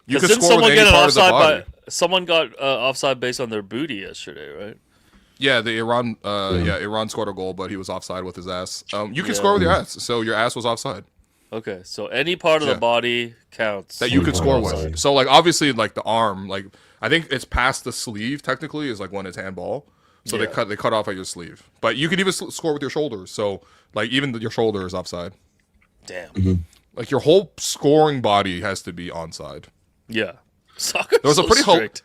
You can score with any part of the body. Someone got offside based on their booty yesterday, right? Yeah, the Iran, Iran scored a goal, but he was offside with his ass. You can score with your ass, so your ass was offside. Okay, so any part of the body counts that you could score with. So like obviously like the arm, like I think it's past the sleeve technically is like when it's handball. So they cut off at your sleeve, but you can even score with your shoulders. So like even your shoulder is offside. Damn. Like your whole scoring body has to be onside. Yeah. Soccer's there was so a pretty strict.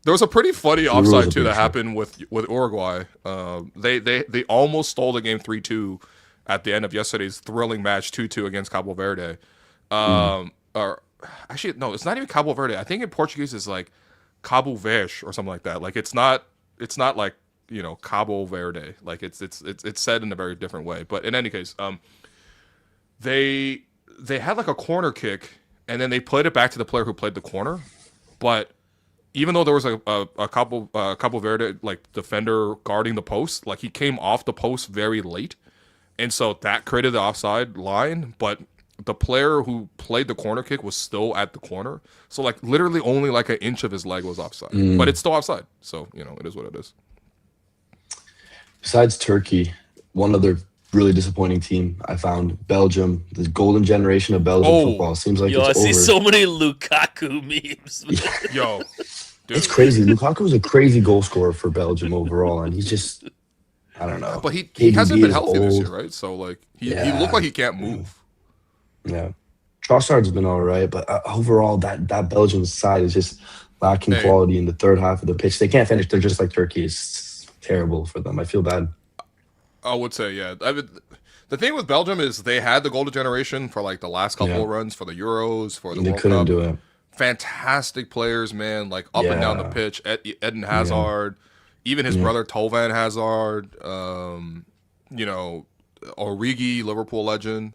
There was a pretty funny offside too that happened with Uruguay. They almost stole the game 3-2 at the end of yesterday's thrilling match 2-2 against Cabo Verde. Or actually no, it's not even Cabo Verde. I think in Portuguese it's like Cabo Verde or something like that. Like it's not like, you know, Cabo Verde. Like it's said in a very different way. But in any case, they had like a corner kick and then they played it back to the player who played the corner. But even though there was a Cabo Verde like defender guarding the post, like he came off the post very late. And so that created the offside line, but the player who played the corner kick was still at the corner. So like literally only like an inch of his leg was offside. But it's still offside. So, you know, it is what it is. Besides Turkey, one other really disappointing team I found, Belgium, the golden generation of Belgian football. Seems like it's over. I see so many Lukaku memes. Yo, dude. It's crazy. Lukaku was a crazy goal scorer for Belgium overall, and he's just, I don't know. But he hasn't been healthy this year, right? So like he looked like he can't move. Yeah, Trossard's been all right, but overall that Belgian side is just lacking quality in the third half of the pitch. They can't finish. They're just like Turkey. It's terrible for them. I feel bad. I would say, yeah. I mean, the thing with Belgium is they had the golden generation for like the last couple of runs for the Euros, for the World Cup. They couldn't do it. Fantastic players, man, like up and down the pitch. Eden Hazard, even his brother Tovan Hazard, you know, Origi, Liverpool legend.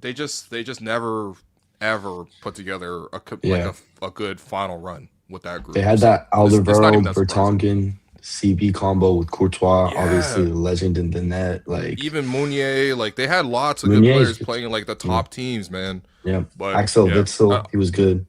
They just never ever put together a good final run with that group. They had that Alderweireld, Vertonghen, CB combo with Courtois, obviously the legend in the net. Like even Meunier, like they had lots of good players playing in like the top teams, man. Yeah, but Axel Witsel, he was good.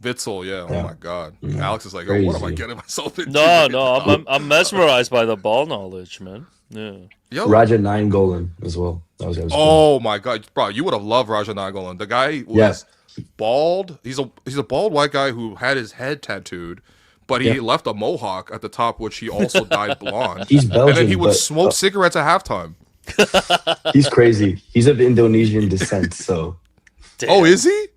Witsel, oh my god. Alex is like, oh, what am I getting myself into? No, I'm mesmerized by the ball knowledge, man. Yeah. Raja Nainggolan as well. That was oh my god, bro, you would have loved Raja Nainggolan. The guy was bald. He's a bald white guy who had his head tattooed, but he left a mohawk at the top, which he also dyed blonde. He's Belgian, and then he would smoke cigarettes at halftime. He's crazy. He's of Indonesian descent, so. Damn. Oh, is he?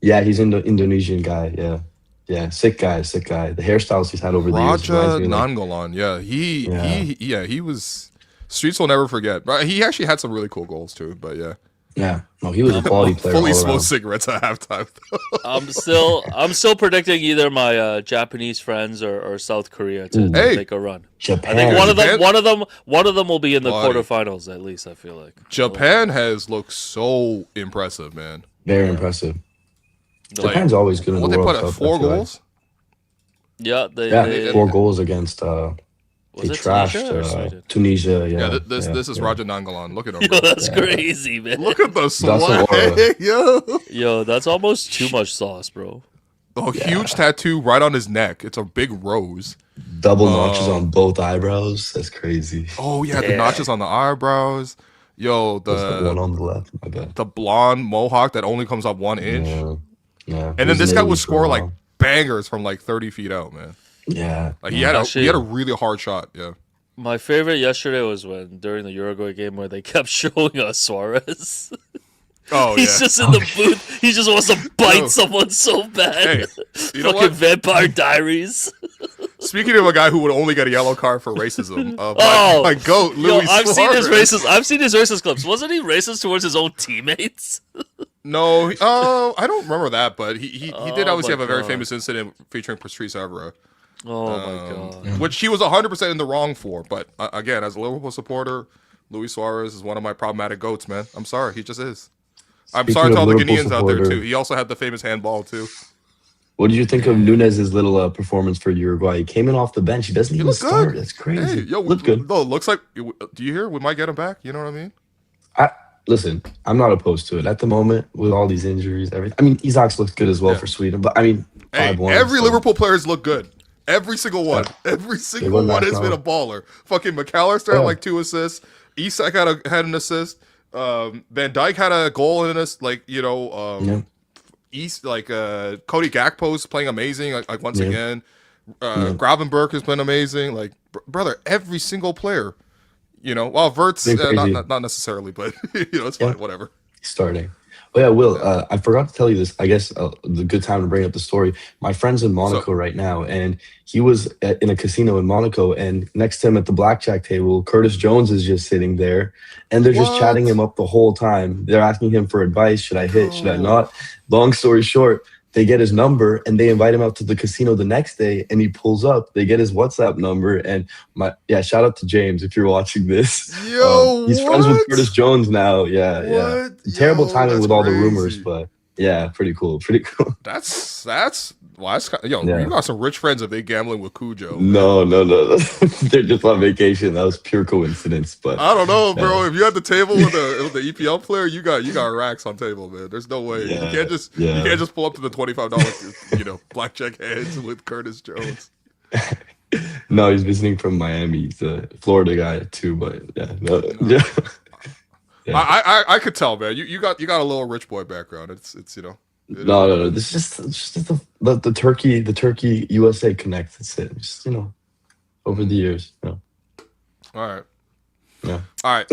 Yeah, he's an Indonesian guy. Yeah, sick guy. The hairstyles he's had over the years. Raja Nainggolan, he was. Streets will never forget. He actually had some really cool goals too, but yeah, no, he was a quality player. Fully smoked cigarettes at halftime. I'm still predicting either my Japanese friends or South Korea to make a run. Japan. I think one of them will be in the quarterfinals at least. I feel like Japan has looked so impressive, man. Very impressive. Japan's always good in the World Cup. What, they put at 4 goals? Yeah, they 4 goals against. They trashed Tunisia. Yeah, this is Raja Nainggolan. Look at him. Yo, that's crazy, man. Look at the swag, yo, that's almost too much sauce, bro. A huge tattoo right on his neck. It's a big rose. Double notches on both eyebrows. That's crazy. Oh yeah, the notches on the eyebrows. Yo, the one on the left. My bad. The blonde mohawk that only comes up 1 inch. Yeah. And then this guy would score like bangers from like 30 feet out, man. Yeah, like he had a really hard shot. Yeah, my favorite yesterday was when during the Uruguay game where they kept showing us Suarez. Oh, he's just in the booth. He just wants to bite someone so bad. Hey, you know Fucking Vampire Diaries. Speaking of a guy who would only get a yellow card for racism, my goat, Yo, Luis I've seen his Suarez. racist. I've seen his racist clips. Wasn't he racist towards his own teammates? No, I don't remember that, but he did obviously have a very God. famous incident featuring Patrice Evra. Oh my God. Which he was 100% in the wrong for. But again, as a Liverpool supporter, Luis Suarez is one of my problematic goats, man. I'm sorry, he just is. I'm sorry to all the Ghanaians out there too. He also had the famous handball too. What did you think of Nunez's little performance for Uruguay? He came in off the bench. He doesn't even start. That's crazy. Hey, yo, looked good. No, looks like. Do you hear? We might get him back. You know what I mean? Listen, I'm not opposed to it at the moment with all these injuries. Everything. I mean, Isaacs looks good as well for Sweden, but I mean, every Liverpool player's look good. Every single one. Every single one has been a baller. Fucking McAllister had like 2 assists. Isak had an assist. Van Dijk had a goal in us. Like Cody Gakpo's playing amazing. Like once again, Gravenberch has been amazing. Like brother, every single player. Well, Vert's not necessarily, but it's fine. Whatever. Starting. Oh yeah, Will. I forgot to tell you this. I guess the good time to bring up the story. My friend's in Monaco right now, and he was in a casino in Monaco, and next to him at the blackjack table, Curtis Jones is just sitting there, and they're just chatting him up the whole time. They're asking him for advice. Should I hit? Should I not? Long story short, they get his number, and they invite him out to the casino the next day, and he pulls up. They get his WhatsApp number, and shout out to James if you're watching this. Yo, he's friends with Curtis Jones now. Yeah. Terrible timing with all the rumors, but yeah, pretty cool. That's you got some rich friends if they gambling with Cujo. No. They're just on vacation. That was pure coincidence. But I don't know, bro. If you had the table with the EPL player, you got racks on table, man. There's no way. You can't just pull up to the $25 blackjack hands with Curtis Jones. No, he's visiting from Miami. He's a Florida guy too, but yeah. I could tell, man. You got a little rich boy background. It's No. This is just the Turkey USA connect. That's it. Just over the years. All right. Yeah. All right.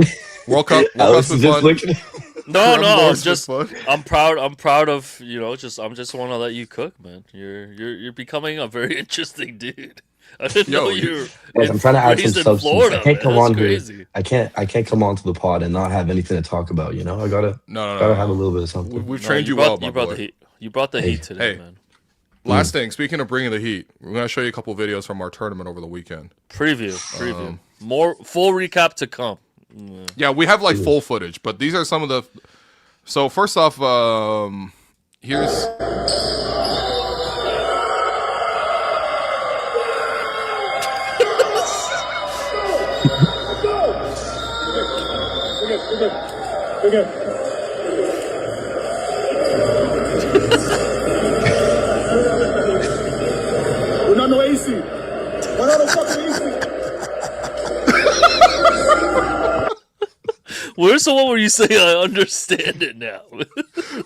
World Cup's been fun. No. I'm proud of I just want to let you cook, man. You're becoming a very interesting dude. I didn't know you're. I'm trying to add some substance. Florida, I can't come on here. crazy. I can't come onto the pod and not have anything to talk about. I gotta have a little bit of something. We've trained you well, my boy. The heat. You brought the heat today, man. Last thing. Speaking of bringing the heat, we're gonna show you a couple of videos from our tournament over the weekend. Preview. More full recap to come. Yeah, we have full footage, but these are some of the. So first off, here's. We're not no AC. We're not no fucking AC. Where's the one where you say I understand it now?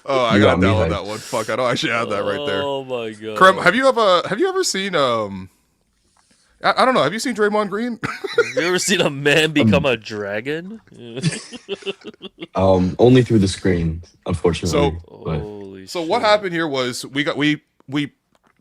Oh, I gotta download that one. Fuck, I don't actually have that right there. Oh my god. Krem, have you ever seen I don't know, have you seen Draymond Green? Have you ever seen a man become a dragon? Only through the screen, unfortunately. So what happened here was we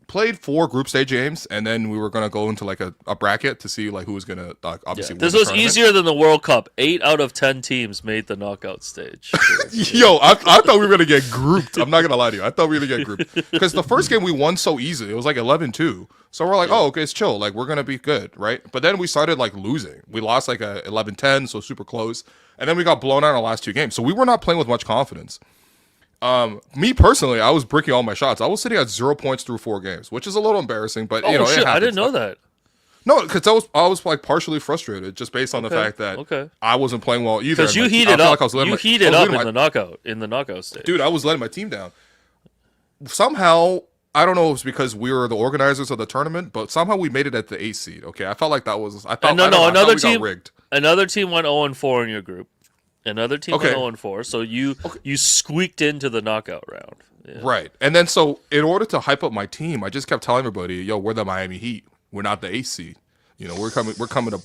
played 4 group stage games, and then we were gonna go into a bracket to see who was gonna obviously. This was easier than the World Cup. 8 out of 10 teams made the knockout stage. Yo, I thought we were gonna get grouped. I'm not gonna lie to you. I thought we were gonna get grouped because the first game we won so easily. It was 11-2. So we're like, oh, okay, it's chill. We're gonna be good, right? But then we started losing. We lost a 11-10, so super close, and then we got blown out in the last 2 games. So we were not playing with much confidence. Me personally, I was bricking all my shots. I was sitting at 0 points through 4 games, which is a little embarrassing, but shit, it I didn't know that. No, because I was partially frustrated just based on the fact that I wasn't playing well either. Because you heated up. You heated up in the knockout stage. Dude, I was letting my team down. Somehow, I don't know if it was because we were the organizers of the tournament, but somehow we made it at the 8th seed. Okay, I felt like that was. I thought another we team got rigged. Another team went 0-4 in your group. Another team went 0-4, so you squeaked into the knockout round. Yeah. Right, and then so in order to hype up my team, I just kept telling everybody, "Yo, we're the Miami Heat. We're not the 8th seed. We're coming to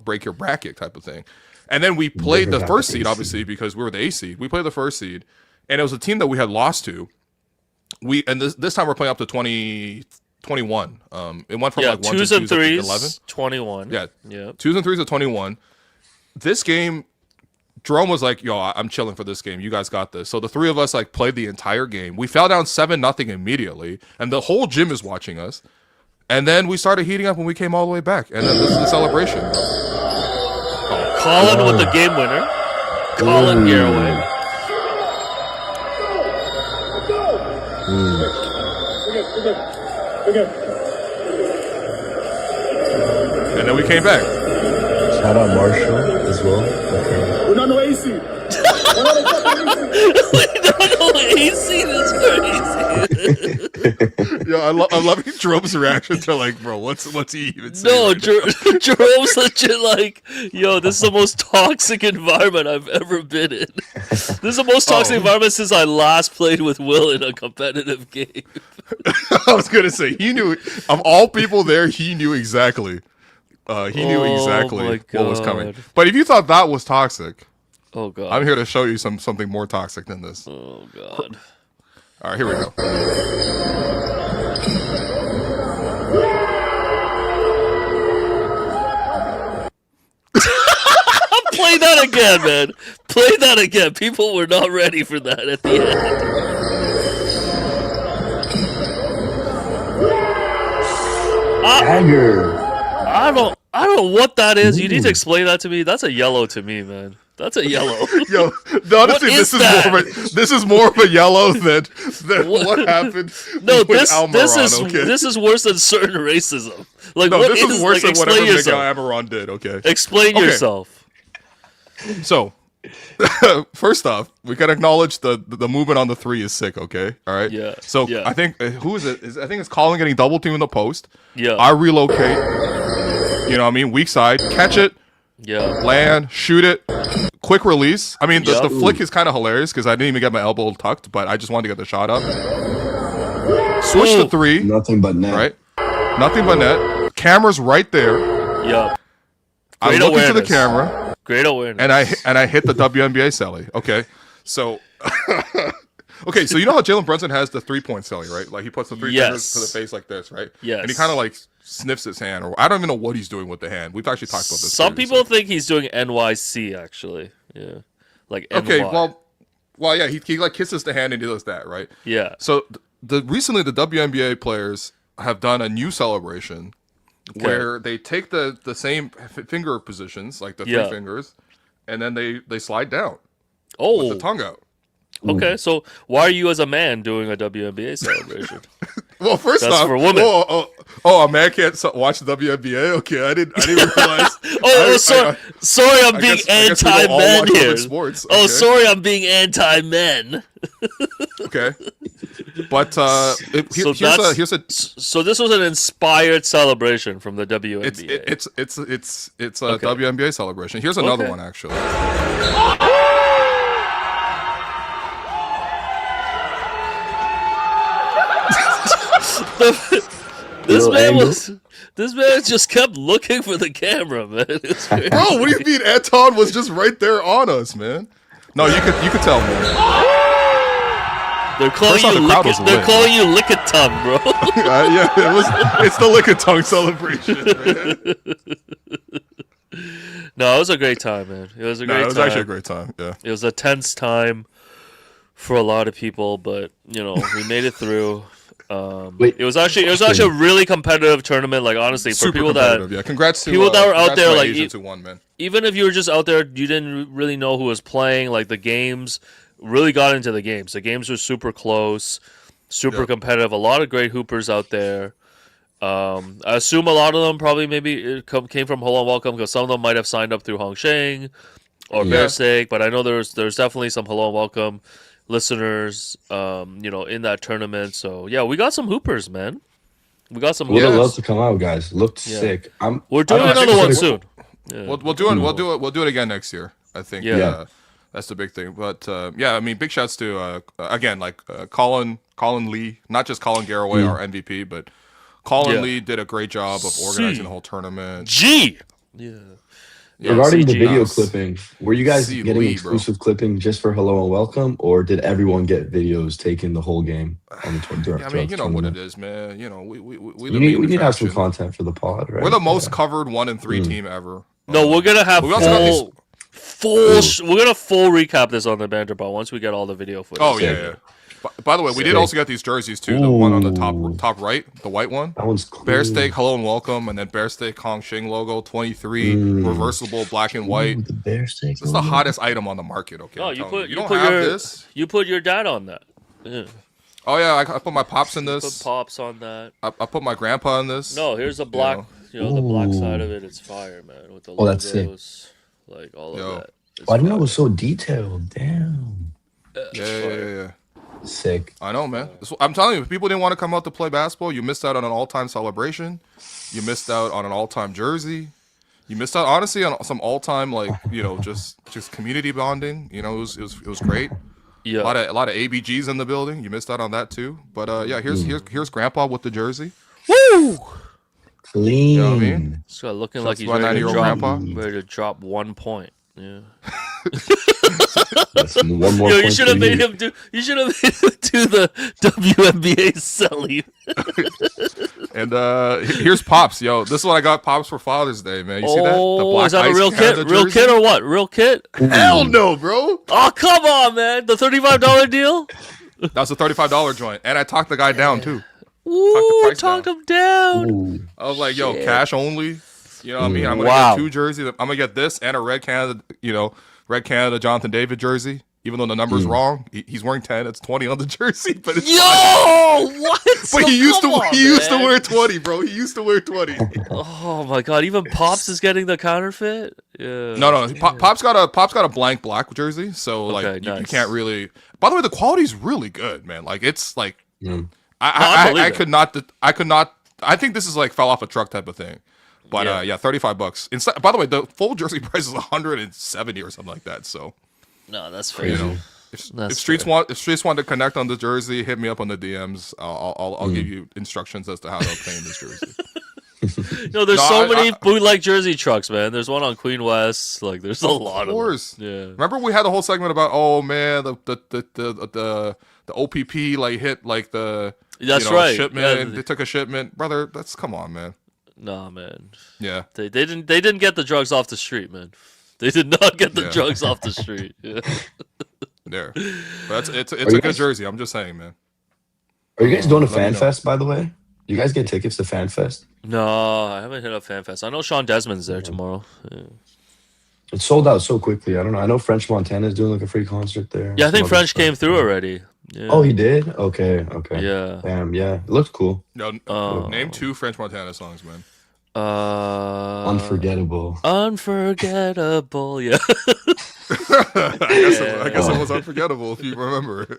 break your bracket type of thing." And then we played the first seed, obviously, because we were the 8th seed. We played the first seed, and it was a team that we had lost to. This time we're playing up to 21. It went from like 1s twos and and 2s threes, to 11. 21. Yeah, yeah. 2s and 3s to 21. This game, Jerome was like, "Yo, I'm chilling for this game. You guys got this." So the three of us like played the entire game. We fell down 7-0 immediately, and the whole gym is watching us. And then we started heating up when we came all the way back. And then this is the celebration. Colin with the game winner. Colin Garraway. And then we came back. Shout out Marshall as well. Okay. We're not no AC. We're not no fucking AC. That's crazy. Yeah, I'm loving Jerome's reaction to like, bro, what's he even saying? No, right Jerome's legit like, yo, this is the most toxic environment I've ever been in. This is the most toxic environment since I last played with Will in a competitive game. I was gonna say he knew of all people there, he knew exactly. He knew exactly what was coming. But if you thought that was toxic, oh god, I'm here to show you something more toxic than this. Oh god. All right, here we go. Play that again, man. Play that again. People were not ready for that at the end. Dagger. I don't know what that is. You need to explain that to me. That's a yellow to me, man. That's a yellow. Yo, honestly, this is more of a yellow than what happened No, with Almiron, okay? this is worse than certain racism. Like, No, what this is worse like, than whatever Miguel yourself. Almiron did, okay? Explain Okay. yourself. So, first off, we can acknowledge the movement on the three is sick, okay? All right? Yeah, So, yeah. I think, who is it? I think it's Colin getting double team in the post. Yeah. I relocate, you know what I mean? Weak side, catch it, Yeah. land, shoot it, quick release. I mean, the Yep. flick is kind of hilarious because I didn't even get my elbow tucked, but I just wanted to get the shot up. Switch to three, Nothing but net. right? Nothing but net. Camera's right there. Yeah. I Great look into the awareness. camera. Great awareness. And I hit the WNBA celly. Okay, so okay, so you know how Jalen Brunson has the 3-point celly, right? Like he puts the three fingers to the face like this, right? Yes. And he kind of like sniffs his hand, or I don't even know what he's doing with the hand. We've actually talked about this. Some previously. people think he's doing NYC actually. Yeah. Like Okay, NY. well, yeah, he like kisses the hand and he does that, right? Yeah. So recently the WNBA players have done a new celebration. Okay. Where they take the same finger positions, like the Yeah. three fingers, and then they slide down Oh. with the tongue out. Okay, so why are you as a man doing a WNBA celebration? Well, first That's off, for women. a man can't watch the WNBA. Okay, I didn't realize. Sorry, I'm being I guess we don't all anti-men watch here. public sports. Oh, Okay. sorry, I'm being anti-men. Okay, but So here's a So this was an inspired celebration from the WNBA. it's a Okay. WNBA celebration. Here's another Okay. one actually. This man just kept looking for the camera, man. It's crazy. Bro, what do you mean? Anton was just right there on us, man. No, you could tell, man. They're calling First off, you the crowd was they're lit. calling you lick a tongue, bro. Yeah, it's the lick of tongue celebration, man. No, it was a great time, man. It was a great It was time. actually a great time. Yeah. It was a tense time for a lot of people, but you know, we made it through. Wait, It was actually a really competitive tournament. Like honestly, for Super people that competitive. Yeah, congrats to people that were out congrats to there, my like, Asians who won, man. even if you were just out there, you didn't really know who was playing. Like the games really got into the games. The games were super close, super competitive. A lot of great hoopers out there. I assume a lot of them probably came from Hello and Welcome because some of them might have signed up through Hongsheng or Bear Steak, but I know there's definitely some Hello and Welcome listeners, in that tournament. So yeah, we got some hoopers, man. We got some. Would have Yes. loved to come out, guys. Looked Yeah. sick. We're doing I don't another think one so. soon. Yeah. We'll do it again next year. I think. Yeah. That's the big thing. But I mean, big shouts to again, Colin Lee, not just Colin Garraway, our MVP, but Colin Lee did a great job of organizing the whole tournament. G. Yeah. Regarding the CG. video clipping, were you guys CG, getting bro. exclusive clipping just for Hello and Welcome, or did everyone get videos taking the whole game on the I mean, you know what it is, man. You know, we We need to have some content for the pod, right? We're the most covered 1-3 team ever. No, we're gonna have we also got these- we're gonna full recap this on the Banter Ball once we get all the video footage. Oh yeah. By the way, we did also get these jerseys too. The one on the top right, the white one. That one's cool. Bear Steak, Hello and Welcome, and then Bear Steak Hong Shing logo, 23, reversible black and white. The Bear Steak. This is the hottest item on the market. Okay, Oh, I'm you telling put you don't have this. You put your dad on that. Yeah. Oh yeah, I put my pops in Put this. pops on that. I put my grandpa in this. No, here's the black. You know, the black side of it. It's fire, man. With the Oh, that's logos, like all of that. It's I didn't know it fire. was so detailed. Damn. Yeah. Sick. I know, man. I'm telling you, if people didn't want to come out to play basketball, you missed out on an all-time celebration. You missed out on an all-time jersey. You missed out, honestly, on some all-time, like, you know, just community bonding. You know, it was great. Yeah. A lot of ABGs in the building. You missed out on that too. But yeah, here's Grandpa with the jersey. Woo! Clean. You know what I mean? So looking So like that's he's my ready to 90-year-old drop. grandpa? Ready to drop 1 point. Yeah. That's one more Yo, you point should have for made him do. You should have made him do the WNBA selling. And here's Pops, yo. This is what I got Pops for Father's Day, man. You see that? The black is that a Ice real Canada kit? Real jersey? kit or what? Real kit? Hell no, bro. Oh, come on, man. The $35 deal? That was a $35 joint, and I talked the guy down too. Ooh, price talked down. him down. Ooh. I was like, yo, Shit. cash only. You know what I mean? I'm gonna Wow. get 2 jerseys. I'm gonna get this and a Red Canada, Red Canada Jonathan David jersey. Even though the number's wrong, he's wearing 10. It's 20 on the jersey, but it's fine. Yo, what? But he used to man. wear 20, bro. He used to wear 20. Oh my god! Even Pops is getting the counterfeit. Yeah. No. Pop's got a blank black jersey, so like Okay, you nice. can't really. By the way, the quality's really good, man. Like it's like Mm. I believe I it. could not. I think this is like fell off a truck type of thing. But yeah, $35. Inside, by the way, the full jersey price is 170 or something like that. So No, that's fair. you know, if That's streets want to connect on the jersey, hit me up on the DMs. I'll give you instructions as to how to obtain this jersey. No, there's No, so I- many I- bootleg jersey trucks, man. There's one on Queen West. Like, there's a Of lot course. of them. Yeah. Remember we had the whole segment about the OPP like hit like the That's right. shipment. Yeah. They took a shipment, brother. That's come on, man. Nah, man. Yeah. They didn't get the drugs off the street, man. They did not get the Yeah. drugs off the street. Yeah. There. But it's Are a you good guys- jersey. I'm just saying, man. Are you guys doing a Let me fan know. fest, by the way? You guys get tickets to fan fest? No, I haven't hit up FanFest. I know Sean Desmond's there tomorrow. Yeah, It sold out so quickly. I don't know. I know French Montana is doing like a free concert there. I Some think other French stuff. came through already. Yeah. Oh, he did? Okay. Yeah. Damn, yeah. It looks cool. No, Oh. name 2 French Montana songs, man. Unforgettable. Unforgettable. Yeah. I guess it was unforgettable if you remember.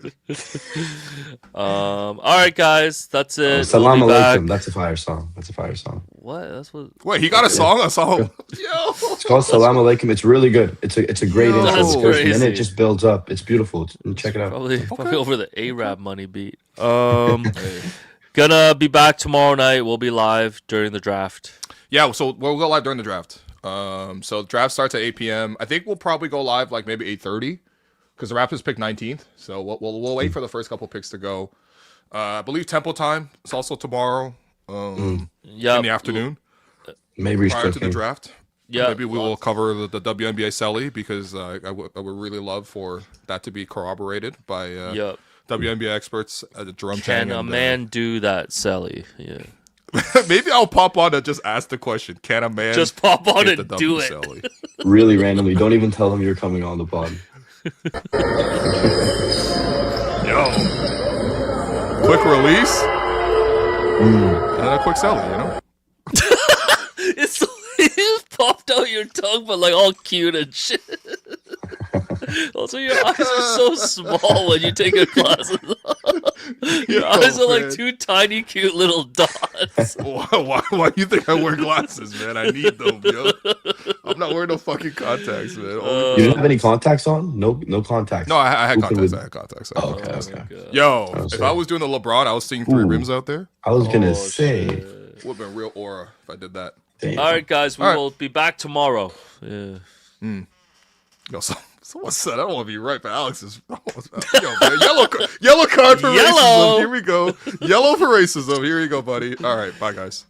All right, guys. That's it. Salam We'll be back. Alaikum. That's a fire song. That's a fire song. What? That's what. Wait, he got a song? A song? Yo. It's called Salam Alaikum. It's really good. It's a great Yo. intro. That's The first crazy. minute just builds up. It's beautiful. Check it out. Probably over the A-Rap money beat. Gonna be back tomorrow night. We'll be live during the draft. Yeah, so we'll go live during the draft. So the draft starts at 8 p.m. I think we'll probably go live like maybe 8:30 because the Raptors pick 19th. So we'll wait for the first couple picks to go. I believe Temple time is also tomorrow in the afternoon Maybe prior to the cooking. draft. Yeah. Maybe we will cover the WNBA Selly because I would really love for that to be corroborated by Yep. WNBA experts Jerome Can Chang. a and, man do that, Sally? Yeah. maybe I'll pop on and just ask the question: Can a man Just pop on get and the do W it. Selly? Really randomly. Don't even tell them you're coming on the pod. Yo, quick release and then a quick selling, you know. It's the way you popped out your tongue, but like all cute and shit. Also, your eyes are so small when you take your glasses off. Your eyes are like man. 2 tiny, cute little dots. Why do you think I wear glasses, man? I need them, yo. I'm not wearing no fucking contacts, man. You didn't have any contacts on? No contacts. No, I had Hooping contacts. with- I had contacts. Oh, okay. Yo, Oh, if sorry. I was doing the LeBron, I was seeing 3 Ooh. rims out there. I was gonna Oh, say. shit. Would have been real aura if I did that. Damn. All right, guys, we All right. will be back tomorrow. Yeah. Yo, someone said I don't want to be right, but Alex is. Yo, man, yellow card for Yellow. racism. Here we go. Yellow for racism. Here you go, buddy. All right, bye, guys.